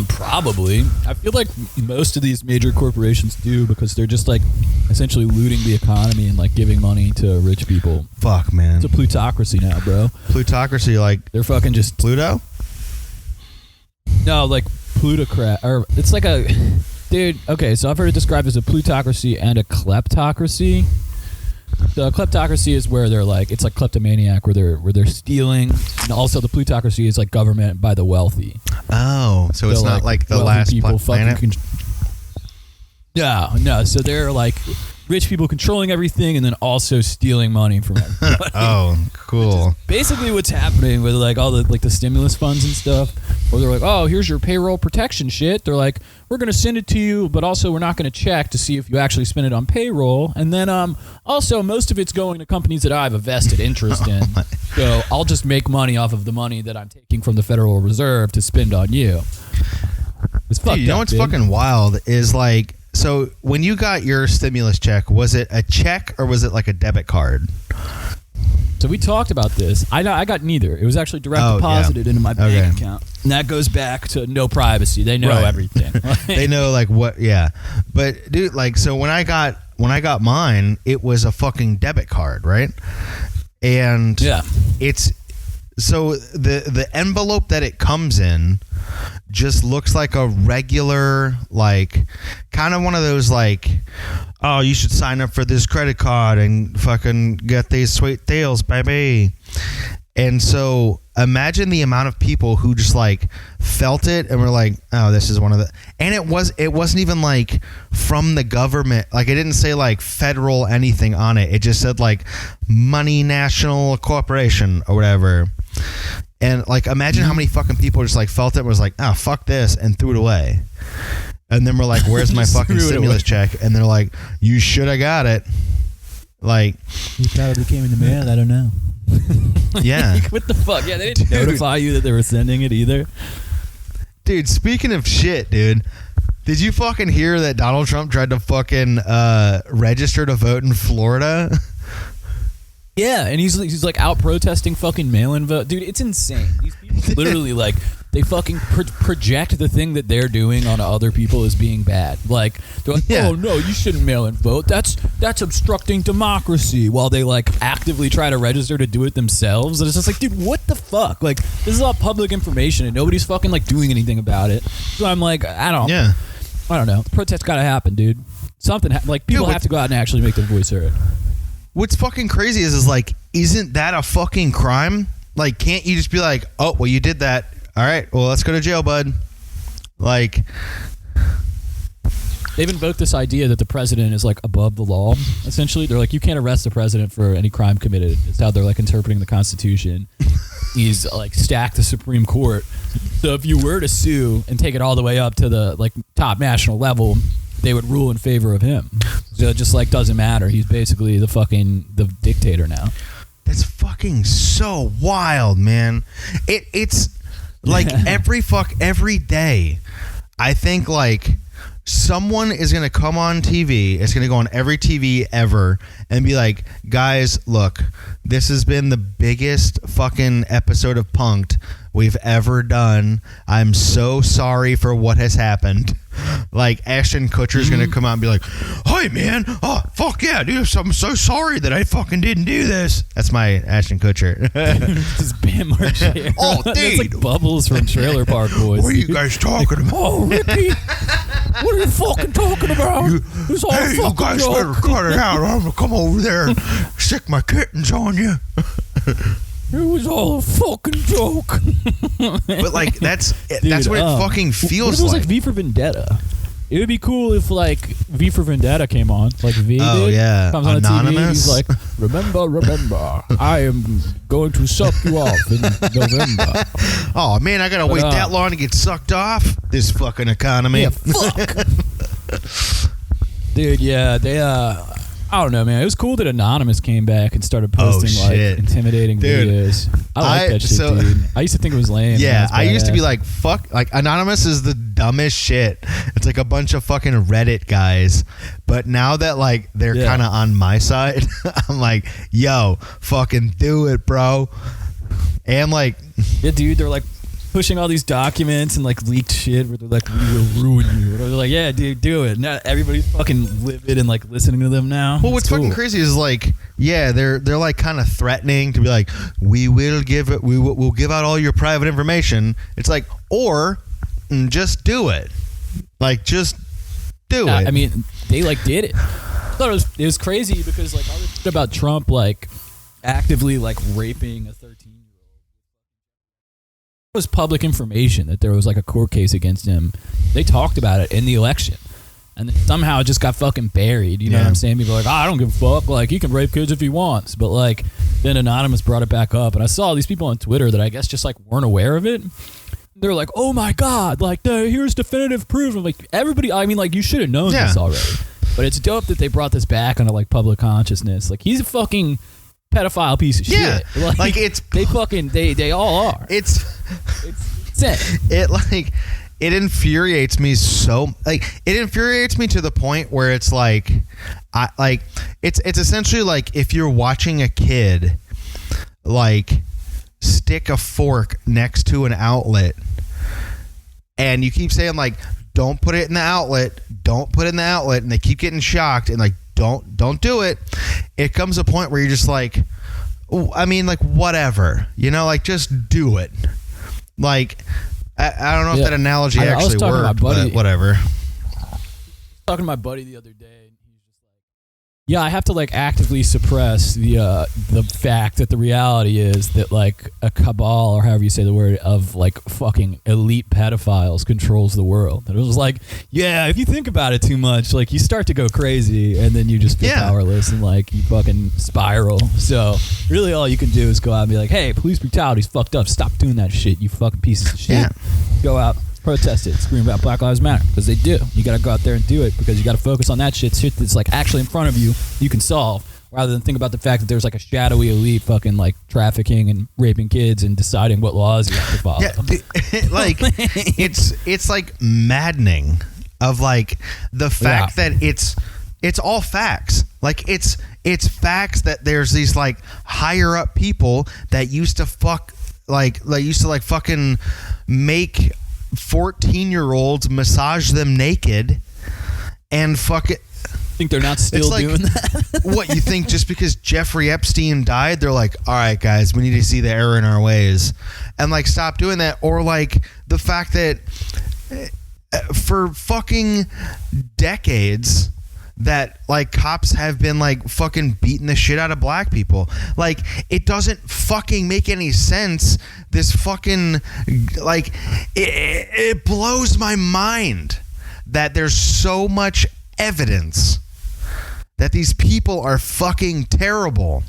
Probably. I feel like most of these major corporations do, because they're just like essentially looting the economy and like giving money to rich people. Fuck, man. It's a plutocracy now, bro. Plutocracy, like they're fucking just Pluto? No, like plutocrat, or it's like a dude. Okay, so I've heard it described as a plutocracy and a kleptocracy. The kleptocracy is where they're like, it's like kleptomaniac, where they're stealing, and also the plutocracy is like government by the wealthy. Oh, so it's not like the last planet. No. So they're like rich people controlling everything and then also stealing money from everybody. Oh, cool. Basically what's happening with like all the like the stimulus funds and stuff, where they're like, oh, here's your payroll protection shit. They're like, we're going to send it to you, but also we're not going to check to see if you actually spend it on payroll. And then also most of it's going to companies that I have a vested interest in. So I'll just make money off of the money that I'm taking from the Federal Reserve to spend on you. It's fucked up, you know what's fucking wild is like So when you got your stimulus check, was it a check or was it like a debit card? So we talked about this. I got neither. It was actually direct Oh, deposited yeah. into my bank Okay. account. And that goes back to no privacy. They know Right. everything. They know like what, yeah. But dude, like, so when I got mine, it was a fucking debit card, right? And Yeah. it's so the envelope that it comes in just looks like a regular, like, kind of one of those like, oh, you should sign up for this credit card and fucking get these sweet deals, baby. And so imagine the amount of people who just like felt it and were like, oh, this is one of the, and it wasn't even like from the government. Like it didn't say like federal anything on it. It just said like Money National Corporation or whatever. And like, imagine how many fucking people just like felt it and was like, oh, fuck this, and threw it away. And then we're like, where's my Just fucking threw it stimulus check? And they're like, you should have got it. Like, You probably came in the mail. I don't know. yeah. Like, what the fuck? Yeah, they didn't notify you that they were sending it either. Dude, speaking of shit, dude, did you fucking hear that Donald Trump tried to fucking register to vote in Florida? Yeah, and he's like out protesting fucking mail-in vote. Dude, it's insane. These people literally like they fucking project the thing that they're doing on other people as being bad. Like they're like, Yeah. oh no, you shouldn't mail-in vote. That's obstructing democracy. While they like actively try to register to do it themselves. And it's just like, dude, what the fuck? Like this is all public information and nobody's fucking like doing anything about it. So I'm like, I don't know. The protest gotta happen, dude. Something like people Dude, have to go out and actually make their voice heard. What's fucking crazy is like, isn't that a fucking crime? Like, can't you just be like, oh, well, you did that. All right, well, let's go to jail, bud. Like, they've invoked this idea that the president is like above the law. Essentially, they're like, you can't arrest the president for any crime committed. It's how they're like interpreting the Constitution. He's like stacked the Supreme Court. So if you were to sue and take it all the way up to the like top national level, they would rule in favor of him. So it just like doesn't matter. He's basically the dictator now. that's fucking so wild, man. It's like every day, I think like someone is going to come on TV. It's going to go on every TV ever and be like, guys, look, this has been the biggest fucking episode of Punk'd we've ever done. I'm so sorry for what has happened. Like Ashton Kutcher's going to come out and be like, hey man, oh fuck yeah, dude, I'm so sorry that I fucking didn't do this. That's my Ashton Kutcher. Just Bam Margera. Oh, That's like dude. Bubbles from Trailer Park Boys. What are you guys talking about? Oh, Ricky, what are you fucking talking about? It's all a Hey, you fucking guys joke. better cut it out. I'm gonna come over there and stick my kittens on you. It was all a fucking joke. But like that's what it fucking What feels if it was like. like V for Vendetta? It would be cool if like V for Vendetta came on, like V. Oh, did. yeah. Comes on Anonymous. TV, he's like, remember, I am going to suck you off in November. Oh man, I gotta wait that long to get sucked off. This fucking economy. Yeah, fuck. Dude, yeah, they I don't know, man. It was cool that Anonymous came back and started posting like shit. intimidating Dude, videos. I like that shit, so- dude. I used to think it was lame. Yeah, That's I used to be badass. like, fuck, like Anonymous is the dumbest shit. It's like a bunch of fucking Reddit guys. But now that like they're Yeah. kind of on my side, I'm like, yo, fucking do it, bro. And like, yeah, dude, they're like pushing all these documents and like leaked shit where they're like, we will ruin you. They're like, yeah, dude, do it. Now everybody's fucking livid and like listening to them now. well, what's It's fucking cool. crazy is like, yeah, they're like kind of threatening to be like, we'll give out all your private information. It's like, or just do it. Like, just do it. I mean, they like did it. I thought it was crazy because like all this shit about Trump like actively like raping a 13-year-old. It was public information that there was like a court case against him. They talked about it in the election. And then somehow it just got fucking buried. You know Yeah. what I'm saying? People are like, I don't give a fuck. Like, he can rape kids if he wants. But, like, then Anonymous brought it back up. And I saw these people on Twitter that I guess just, like, weren't aware of it. They're like, oh, my God. Like, here's definitive proof. I'm like, everybody, I mean, like, you should have known this already. But it's dope that they brought this back onto, like, public consciousness. Like, he's a fucking pedophile piece of Yeah. shit. Like, it's... They fucking, they all are. It's It's insane. it like it infuriates me so, like, it infuriates me to the point where it's like, it's essentially like if you're watching a kid like stick a fork next to an outlet and you keep saying like, don't put it in the outlet, don't put it in the outlet, and they keep getting shocked and like, don't do it. It comes a point where you're just like, I mean, like, whatever, you know, like, just do it. Like, I don't know if that analogy actually worked, but whatever. Talking to my buddy the other day, and he was just like, yeah, I have to like actively suppress the fact that the reality is that like a cabal, or however you say the word, of like fucking elite pedophiles controls the world. And it was like, yeah, if you think about it too much, like you start to go crazy and then you just feel powerless and like you fucking spiral. So really all you can do is go out and be like, hey, police brutality's fucked up. Stop doing that shit, you fucking pieces of shit. Yeah. Go out, protest it, scream about Black Lives Matter, because they do. You got to go out there and do it, because you got to focus on that shit that's like actually in front of you, you can solve, rather than think about the fact that there's like a shadowy elite fucking like trafficking and raping kids and deciding what laws you have to follow. Yeah, like it's like maddening of like the fact that it's all facts. Like it's facts that there's these like higher up people that used to fucking make 14-year-olds massage them naked and fuck it. Think they're not still like, doing that? What, you think just because Jeffrey Epstein died, they're like, all right, guys, we need to see the error in our ways and like stop doing that? Or like the fact that for fucking decades that like cops have been like fucking beating the shit out of black people. Like, it doesn't fucking make any sense. This fucking like it blows my mind that there's so much evidence that these people are fucking terrible.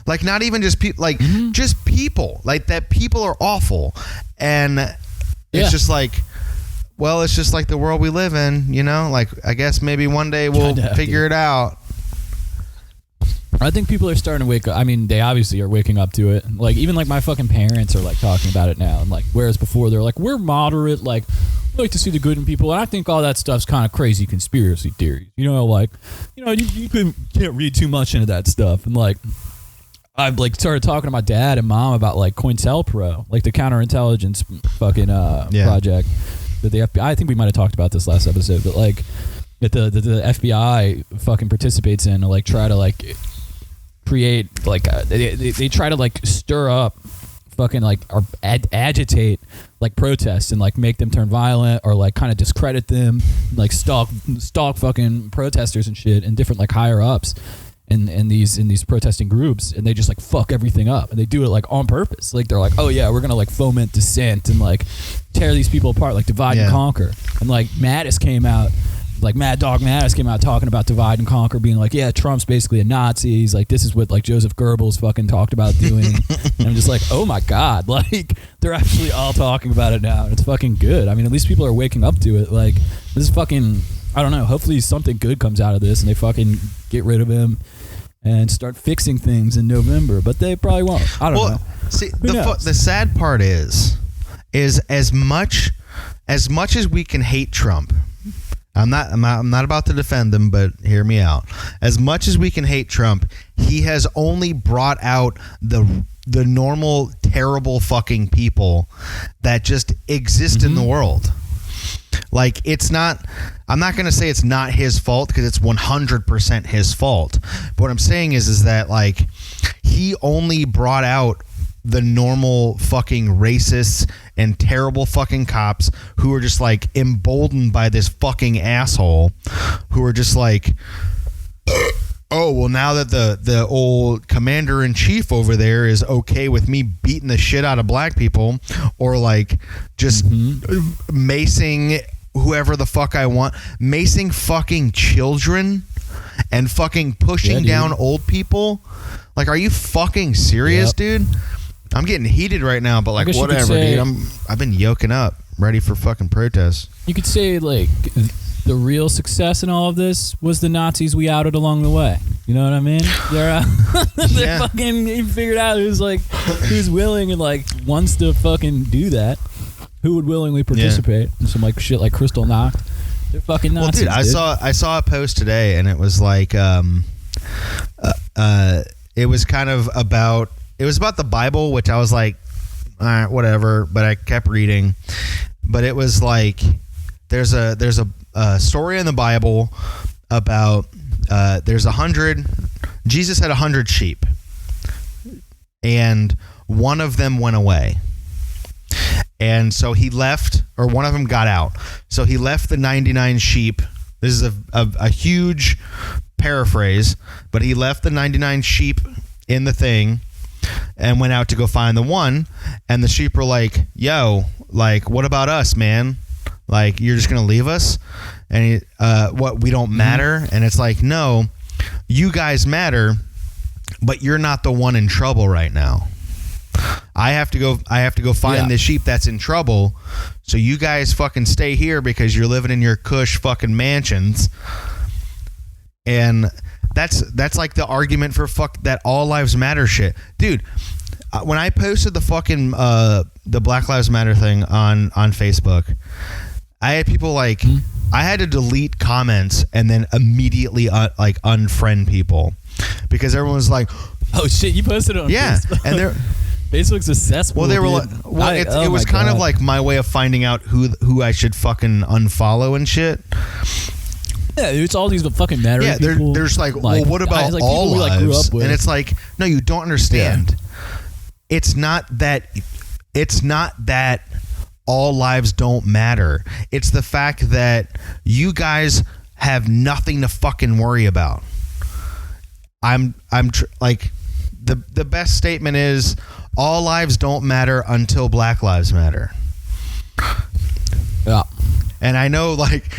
Like, not even just people, like just people, like that people are awful. And it's just like, well, it's just like the world we live in, you know? Like, I guess maybe one day we'll figure it out. I think people are starting to wake up. I mean, they obviously are waking up to it. Like, even like my fucking parents are like talking about it now. And like, whereas before they're like, we're moderate, like, we like to see the good in people. And I think all that stuff's kind of crazy conspiracy theories. You know, like, you know, you can't read too much into that stuff. And like, I've like started talking to my dad and mom about like COINTELPRO, like the counterintelligence fucking project that the FBI, I think we might have talked about this last episode, but like that the FBI fucking participates in to like try to like create like they try to like stir up fucking like or agitate like protests and like make them turn violent or like kind of discredit them, like stalk fucking protesters and shit and different like higher ups in these protesting groups, and they just like fuck everything up, and they do it like on purpose. Like they're like, oh yeah, we're gonna like foment dissent and like tear these people apart, like divide and conquer. And like Mattis came out, like Mad Dog Mattis came out talking about divide and conquer, being like, yeah, Trump's basically a Nazi. He's like, this is what like Joseph Goebbels fucking talked about doing. And I'm just like, oh my god, like they're actually all talking about it now, and it's fucking good. I mean, at least people are waking up to it. Like, this is fucking, I don't know, hopefully something good comes out of this and they fucking get rid of him and start fixing things in November, but they probably won't. I don't know. See, the sad part is as much as we can hate Trump, I'm not about to defend him, but hear me out. As much as we can hate Trump, he has only brought out the normal terrible fucking people that just exist in the world. Like, it's not, I'm not going to say it's not his fault, because it's 100% his fault. But what I'm saying is that, like, he only brought out the normal fucking racists and terrible fucking cops who are just, like, emboldened by this fucking asshole, who are just like, oh, well, now that the old commander-in-chief over there is okay with me beating the shit out of black people, or, like, just macing whoever the fuck I want, macing fucking children and fucking pushing down old people. Like, are you fucking serious, dude? I'm getting heated right now, but like, whatever, dude. I've been yoking up, ready for fucking protests. You could say, like, the real success in all of this was the Nazis we outed along the way. You know what I mean? They're fucking figured out who's willing and like wants to fucking do that. who would willingly participate in some like shit like Crystal Knocked. They're fucking Nazis. Well, dude, I saw a post today, and it was like, it was kind of about the Bible, which I was like, all right, whatever. But I kept reading. But it was like, there's a story in the Bible about there's 100. Jesus had 100 sheep, and one of them went away. And so he left, or one of them got out. So he left the 99 sheep. This is a huge paraphrase, but he left the 99 sheep in the thing and went out to go find the one. And the sheep were like, yo, like, what about us, man? Like, you're just going to leave us? And what, we don't matter? And it's like, no, you guys matter, but you're not the one in trouble right now. I have to go find this sheep that's in trouble. So you guys fucking stay here because you're living in your cush fucking mansions. And that's like the argument for fuck that all lives matter shit. Dude, when I posted the fucking the Black Lives Matter thing on Facebook, I had people like I had to delete comments and then immediately like unfriend people because everyone was like, oh shit, you posted it on Facebook. And they're Facebook's a cesspool. Well, they were like, it was kind of like my way of finding out who I should fucking unfollow and shit. Yeah, it's all these fucking matter. Yeah, people. There's like, well, what about like all lives? Grew up with. And it's like, no, you don't understand. Yeah. It's not that all lives don't matter. It's the fact that you guys have nothing to fucking worry about. Like the best statement is all lives don't matter until Black Lives Matter. Yeah. And I know, like,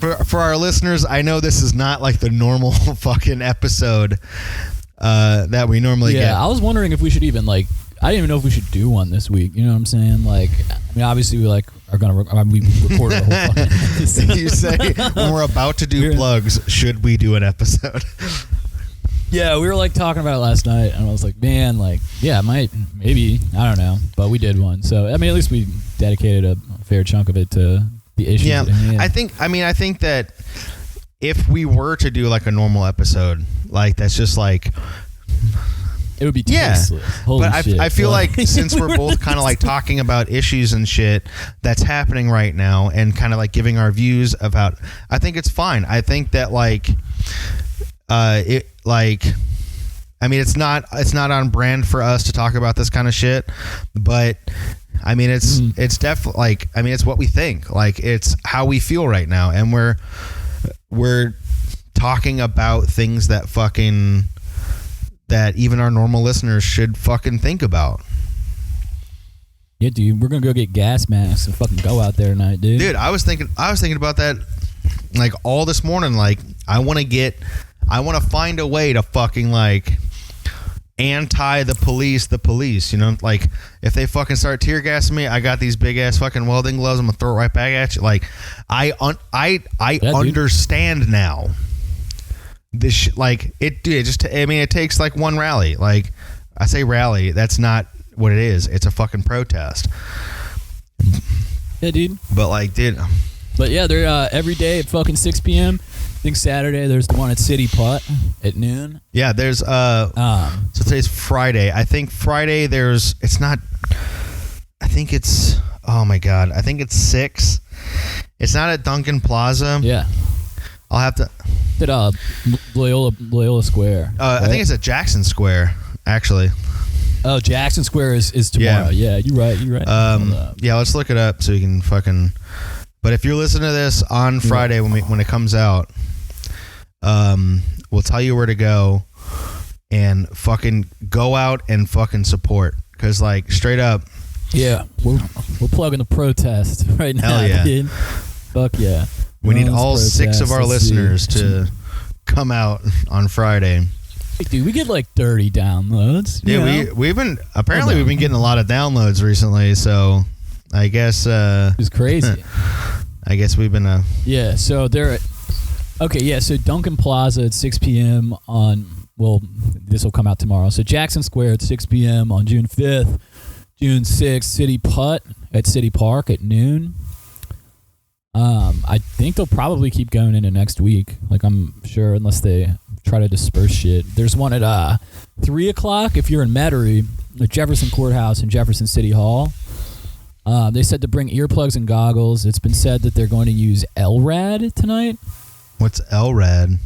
for our listeners, I know this is not like the normal fucking episode that we normally get. Yeah, I was wondering if we should even like. I didn't even know if we should do one this week. You know what I'm saying? Like, I mean, obviously we like are gonna. We recorded the whole fucking episode. You say when we're about to do plugs, should we do an episode? Yeah, we were like talking about it last night, and I was like, man, like, yeah, maybe, I don't know, but we did one. So I mean, at least we dedicated a fair chunk of it to the issues. Yeah, I think that if we were to do like a normal episode, like that's just like. It would be tasteless. Yeah, but I feel like since we're both kind of like talking about issues and shit that's happening right now and kind of like giving our views about, I think it's fine. I think that like, it's not on brand for us to talk about this kind of shit, but I mean, it's definitely like, I mean, it's what we think, like it's how we feel right now. And we're talking about things that even our normal listeners should fucking think about. Yeah, dude, we're gonna go get gas masks and fucking go out there tonight, dude. Dude, I was thinking about that like all this morning. Like, I want to find a way to fucking like anti the police, you know, like if they fucking start tear gassing me, I got these big ass fucking welding gloves. I'm gonna throw it right back at you. Like, I understand now. This shit, like it takes like one rally. Like I say rally, that's not what it is. It's a fucking protest. Yeah, dude. But yeah, they're every day at fucking 6 p.m. I think Saturday there's the one at City Putt at noon. Yeah, there's so today's Friday. I think Friday it's 6. It's not at Duncan Plaza. Yeah. I'll have to at Loyola Square. Right? I think it's at Jackson Square, actually. Oh, Jackson Square is tomorrow. Yeah, you're right. Yeah, let's look it up so you can fucking. But if you're listening to this on Friday when it comes out, we'll tell you where to go and fucking go out and fucking support. Because like straight up. Yeah, we're plugging the protest right now. Hell yeah. Dude. Fuck yeah. We need all 6 of our listeners to come out on Friday. Dude, we get like 30 downloads. Yeah, we've been getting a lot of downloads recently, so I guess it's crazy. I guess we've been yeah, so they're okay, yeah, so Duncan Plaza at 6 p.m. this will come out tomorrow. So Jackson Square at 6 p.m. on June 5th. June 6th, City Putt at City Park at noon. I think they'll probably keep going into next week. Like, I'm sure, unless they try to disperse shit. There's one at 3 o'clock if you're in Metairie at Jefferson Courthouse and Jefferson City Hall. They said to bring earplugs and goggles. It's been said that they're going to use LRAD tonight. What's LRAD?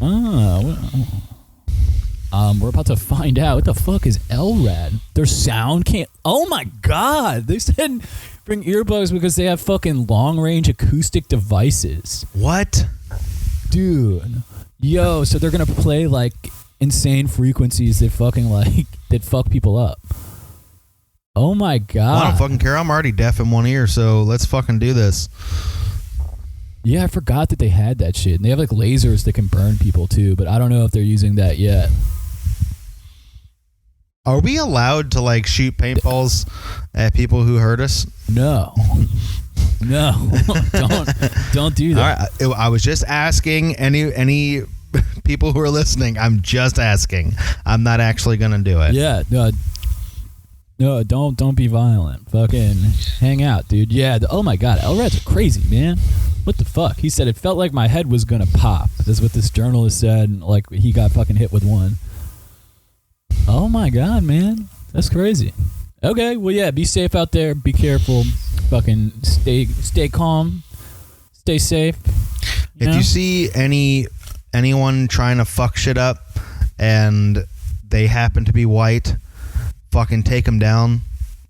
We're about to find out. What the fuck is LRAD? Their sound can't... Oh, my God. They said bring earbuds because they have fucking long-range acoustic devices. What? Dude. Yo, so they're going to play, like, insane frequencies that fucking, like, that fuck people up. Oh, my God. Well, I don't fucking care. I'm already deaf in one ear, so let's fucking do this. Yeah, I forgot that they had that shit. And they have, like, lasers that can burn people, too, but I don't know if they're using that yet. Are we allowed to, like, shoot paintballs at people who hurt us? No. No. Don't do that. All right. I was just asking any people who are listening. I'm just asking. I'm not actually going to do it. Yeah. No, don't be violent. Fucking hang out, dude. Yeah. Oh, my God. LRADs are crazy, man. What the fuck? He said it felt like my head was going to pop. That's what this journalist said. Like, he got fucking hit with one. Oh, my God, man. That's crazy. Okay, well, yeah, be safe out there. Be careful. Fucking stay calm. Stay safe. If you see anyone trying to fuck shit up and they happen to be white, fucking take them down,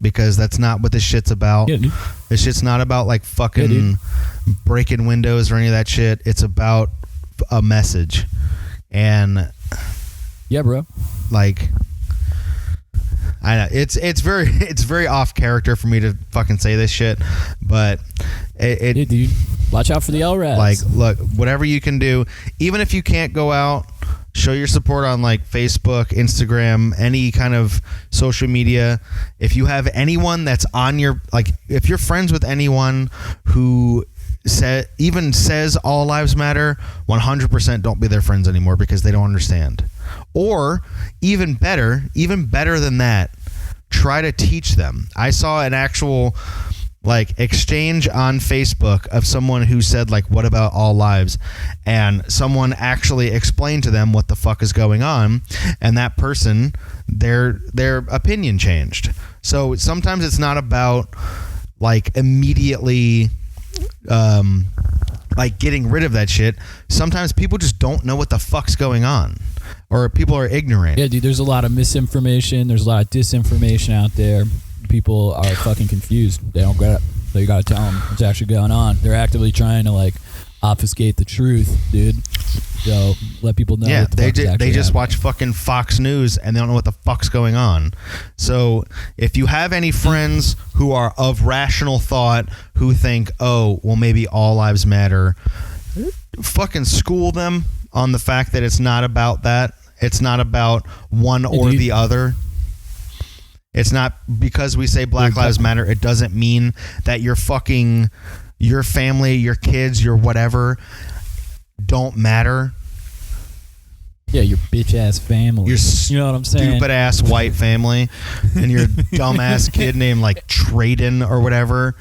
because that's not what this shit's about. Yeah, dude. This shit's not about, like, fucking breaking windows or any of that shit. It's about a message. And... yeah, bro. Like, I know it's very off character for me to fucking say this shit, but Yeah, dude. Watch out for the LRADs. Like, look, whatever you can do, even if you can't go out, show your support on, like, Facebook, Instagram, any kind of social media. If you have anyone that's on your, like, if you're friends with anyone who says all lives matter, 100% don't be their friends anymore, because they don't understand. Or even better than that, try to teach them. I saw an actual, like, exchange on Facebook of someone who said, like, what about all lives? And someone actually explained to them what the fuck is going on, and that person, their opinion changed. So sometimes it's not about, like, immediately like, getting rid of that shit. Sometimes people just don't know what the fuck's going on, or people are ignorant. Yeah, dude, there's a lot of misinformation. There's a lot of disinformation out there. People are fucking confused. They don't get it. So you gotta tell them what's actually going on. They're actively trying to, like, obfuscate the truth, dude. So let people know. Yeah, what the they fuck's actually just happening. watch fucking Fox News and they don't know what the fuck's going on. So if you have any friends who are of rational thought, who think, oh, well, maybe all lives matter, fucking school them on the fact that it's not about that. It's not about one or the other. It's not because we say Black Lives Matter, it doesn't mean that your family, your kids, your whatever don't matter. Yeah, your bitch ass family. You know what I'm saying? Stupid ass white family, and your dumb ass kid named, like, Traden or whatever.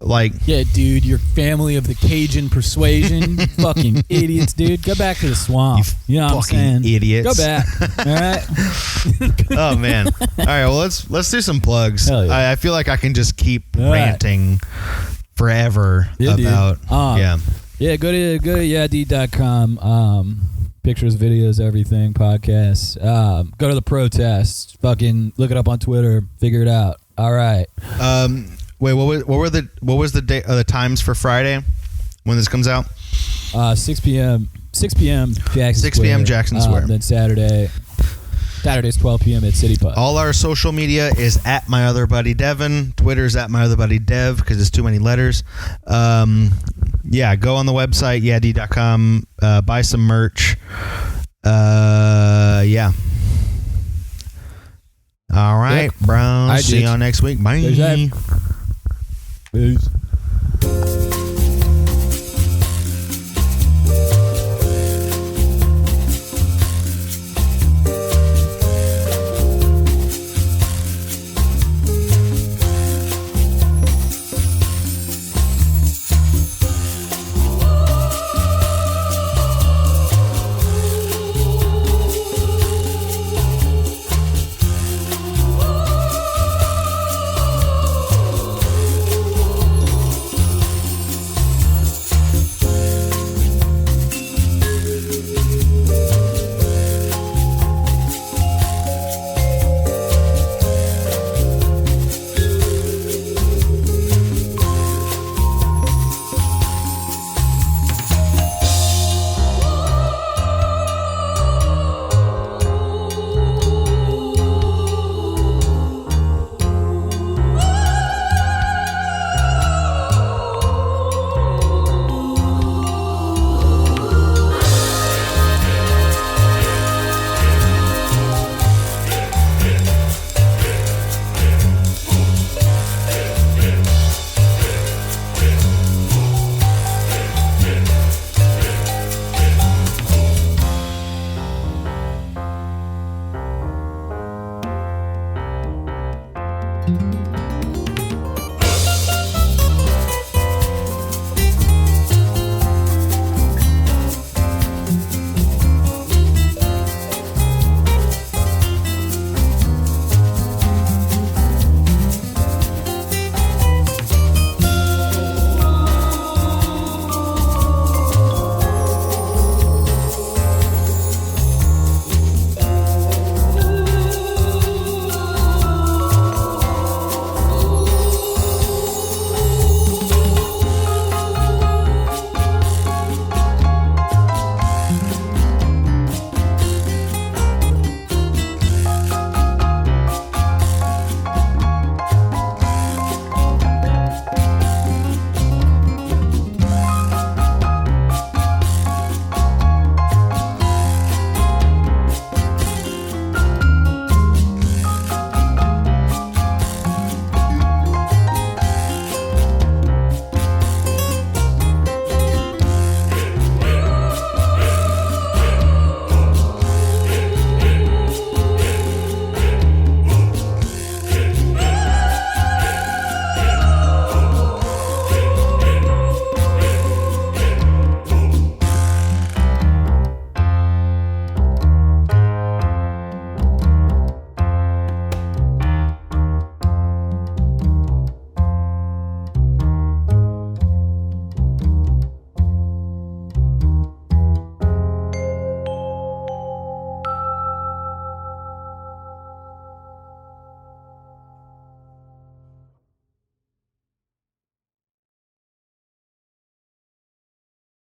Like, yeah, dude, your family of the Cajun persuasion. Fucking idiots, dude. Go back to the swamp. You know what I'm saying? Idiots. Go back. All right. Oh man. All right. Well, let's do some plugs. Hell yeah. I feel like I can just keep All ranting forever about. Yeah. Go to yadi.com. Pictures, videos, everything, podcasts. Go to the protests. Fucking look it up on Twitter. Figure it out. All right. Wait, what was the day, the times for Friday when this comes out? 6 p.m. Jackson 6 p.m. Jackson Square. Then Saturday's 12 p.m. at City Pub. All our social media is at my other buddy Devin. Twitter's at my other buddy Dev, because it's too many letters. Yeah, go on the website yadi.com. Buy some merch. Yeah. All right, Yep. bro. See y'all next week. Bye. Peace.